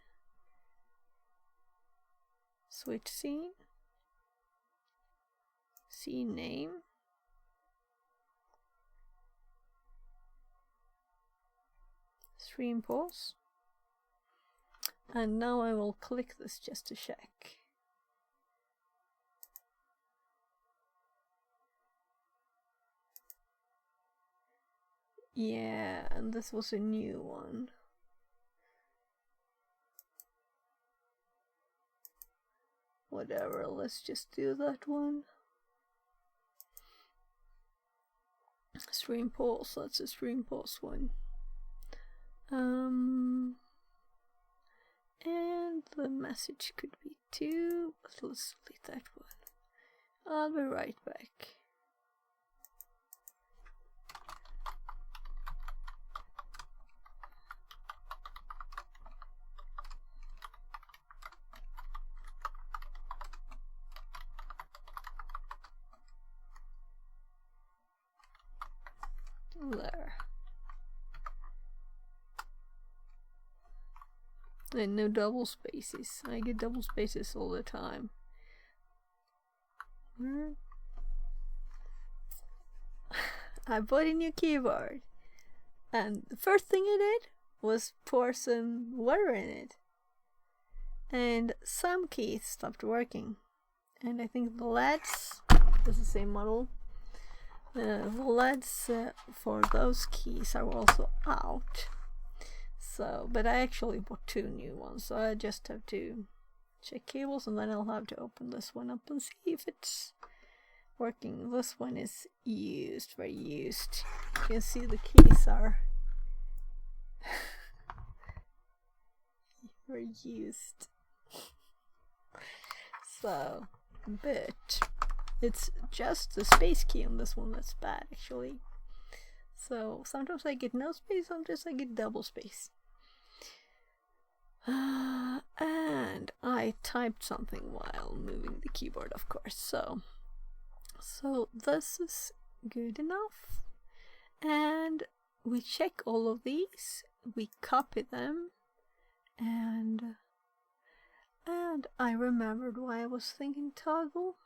scene name, stream pause, and now I will click this just to check. Yeah, and this was a new one. Whatever, let's just do that one. Stream pause, that's a stream pause one. And the message could be 2, but let's delete that one. I'll be right back. There. And no double spaces. I get double spaces all the time. I bought a new keyboard, and the first thing I did was pour some water in it, and some keys stopped working. And I think the LEDs, this is the same model, the LEDs for those keys are also out. So, but I actually bought 2 new ones, so I just have to check cables, and then I'll have to open this one up and see if it's working. This one is used, very used. You can see the keys are very used. So, but it's just the space key on this one that's bad, actually. So sometimes I get no space, sometimes I get double space. And I typed something while moving the keyboard, of course. So this is good enough. And we check all of these, we copy them, and And I remembered why I was thinking toggle.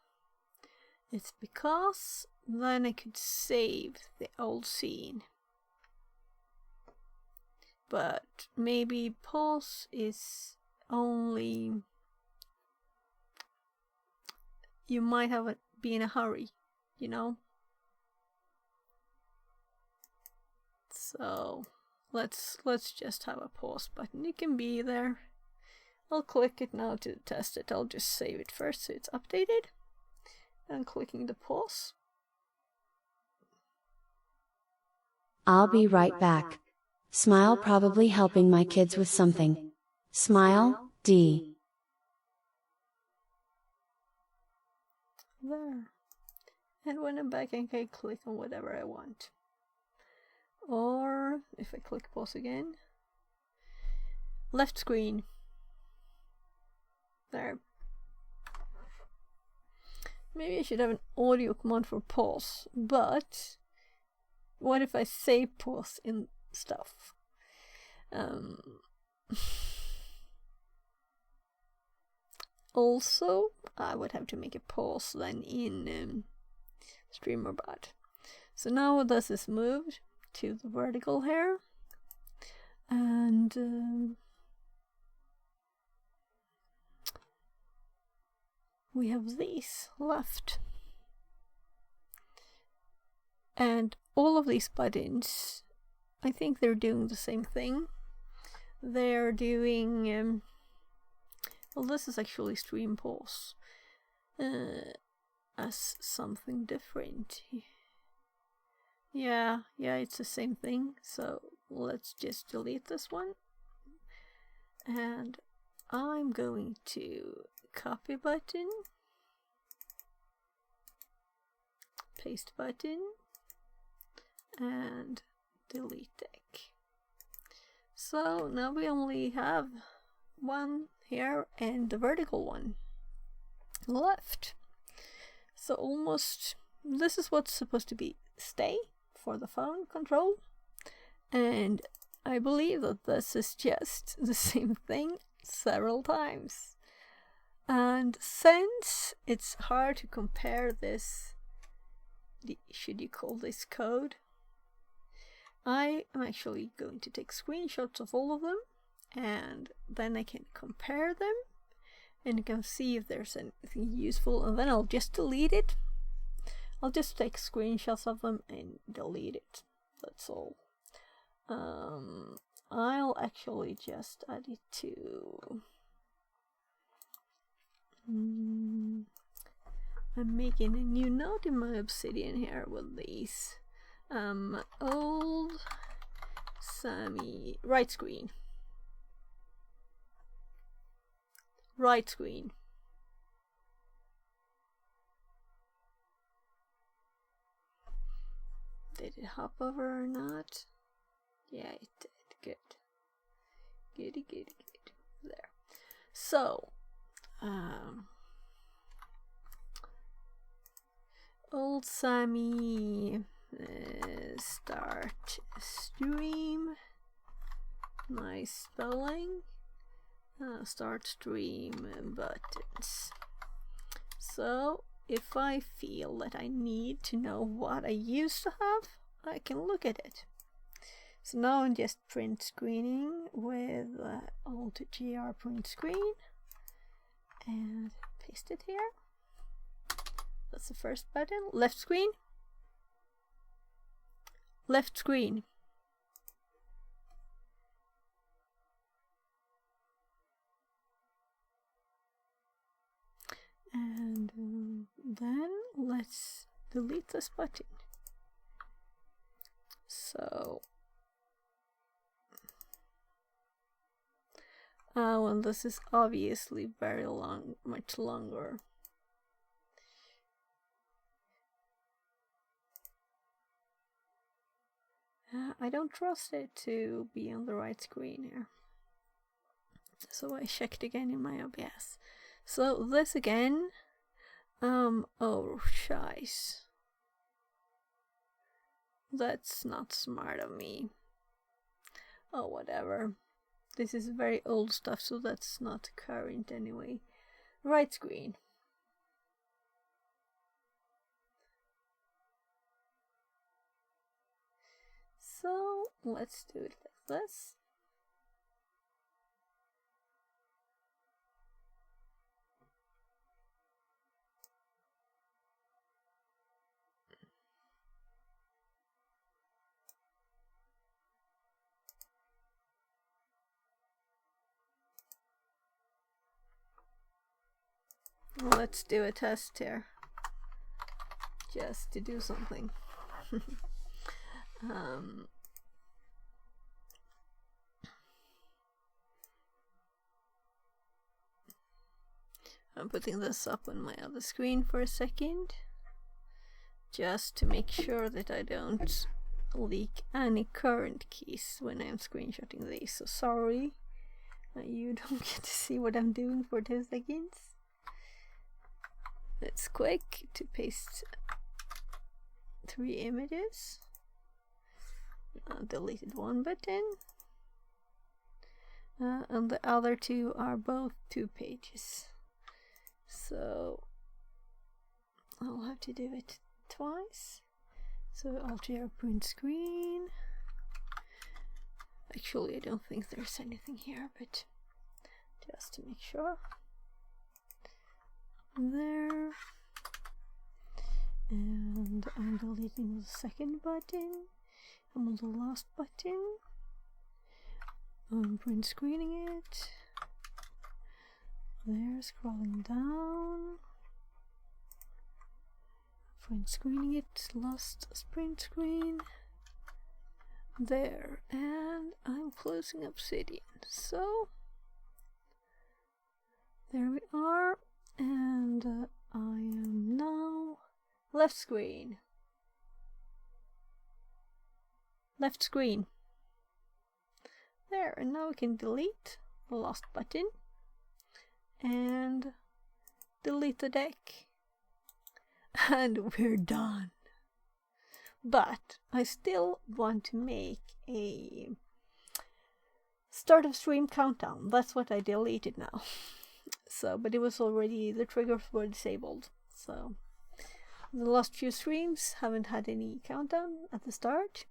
It's because then I could save the old scene. But maybe pause is only... You might have to be in a hurry, you know? So let's just have a pause button. It can be there. I'll click it now to test it. I'll just save it first so it's updated. And clicking the pause. I'll be right back. Smile, probably helping my kids with something. Smile, D. There. And when I'm back, I can click on whatever I want. Or if I click pause again, left screen. There. Maybe I should have an audio command for pause, but what if I say pause in stuff? Also, I would have to make a pause then in Streamer.bot. So now this is moved to the vertical here, and we have these left. And all of these buttons, I think they're doing the same thing. They're doing, well, this is actually stream pause as something different. Yeah, it's the same thing. So let's just delete this one. And I'm going to copy button, paste button, and delete deck. So now we only have one here and the vertical one left. So almost, this is what's supposed to be stay for the phone control, and I believe that this is just the same thing several times. And since it's hard to compare this, should you call this code, I am actually going to take screenshots of all of them, and then I can compare them and you can see if there's anything useful, and then I'll just delete it. I'll just take screenshots of them and delete it. That's all. I'll actually just add it to... I'm making a new note in my Obsidian here with these. Old SAMMI right screen. Right screen. Did it hop over or not? Yeah, it did. Good. Goody, goody, good. There. So, old SAMMI start stream. Nice spelling. Start stream buttons. So if I feel that I need to know what I used to have, I can look at it. So now I'm just print screening with Alt GR print screen and paste it here. That's the first button. Left screen. Left screen. And then let's delete this button. So, and this is obviously very long, much longer. I don't trust it to be on the right screen here. So I checked again in my OBS. So this again, oh shice. That's not smart of me. Oh, whatever. This is very old stuff, so that's not current anyway. Right screen. So let's do it like this. Let's do a test here, just to do something. I'm putting this up on my other screen for a second, just to make sure that I don't leak any current keys when I'm screenshotting these. So sorry, you don't get to see what I'm doing for 2 seconds. It's quick to paste 3 images. Deleted 1 button, and the other 2 are both 2 pages. So I'll have to do it twice. So alter print screen. Actually, I don't think there's anything here, but just to make sure. There. And I'm deleting the second button. I'm on the last button. I'm print screening it. There, scrolling down. Print screening it, last print screen. There, and I'm closing Obsidian. So, there we are, and I am now left screen. Left screen. There, and now we can delete the last button and delete the deck. And we're done. But I still want to make a start of stream countdown. That's what I deleted now. So, but it was already, the triggers were disabled. So the last few streams haven't had any countdown at the start.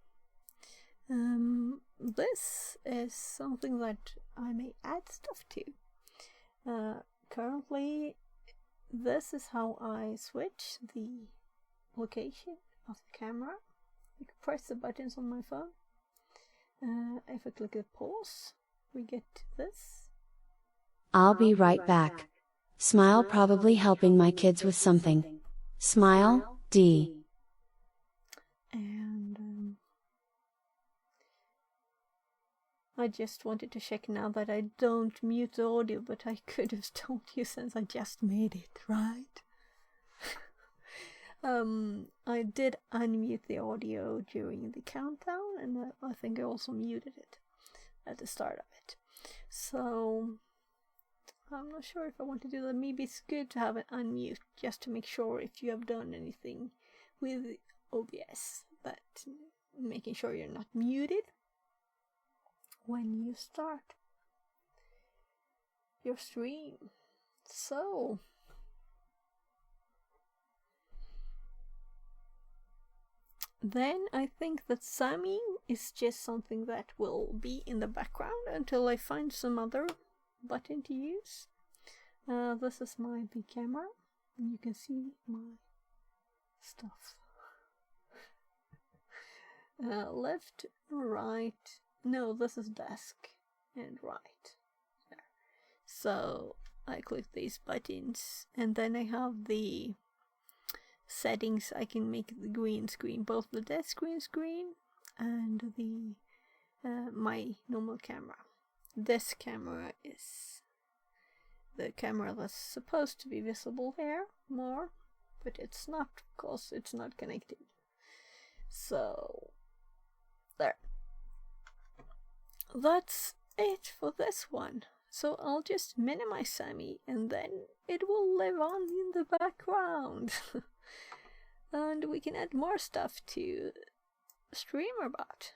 This is something that I may add stuff to. Currently, this is how I switch the location of the camera. I can press the buttons on my phone. If I click the pause, we get this. I'll be right back. Smile, probably helping my kids with something. Smile, D. And I just wanted to check now that I don't mute the audio, but I could have told you since I just made it, right? I did unmute the audio during the countdown, and I think I also muted it at the start of it. So I'm not sure if I want to do that. Maybe it's good to have an unmute just to make sure if you have done anything with OBS, but making sure you're not muted when you start your stream. So then I think that SAMMI is just something that will be in the background until I find some other button to use. This is my big camera, and you can see my stuff. Left, right, no, this is desk and right. There. So I click these buttons, and then I have the settings. I can make the green screen, both the desk green screen and the my normal camera. This camera is the camera that's supposed to be visible there more, but it's not because it's not connected. So there. That's it for this one. So I'll just minimize SAMMI, and then it will live on in the background. And we can add more stuff to Streamer.bot.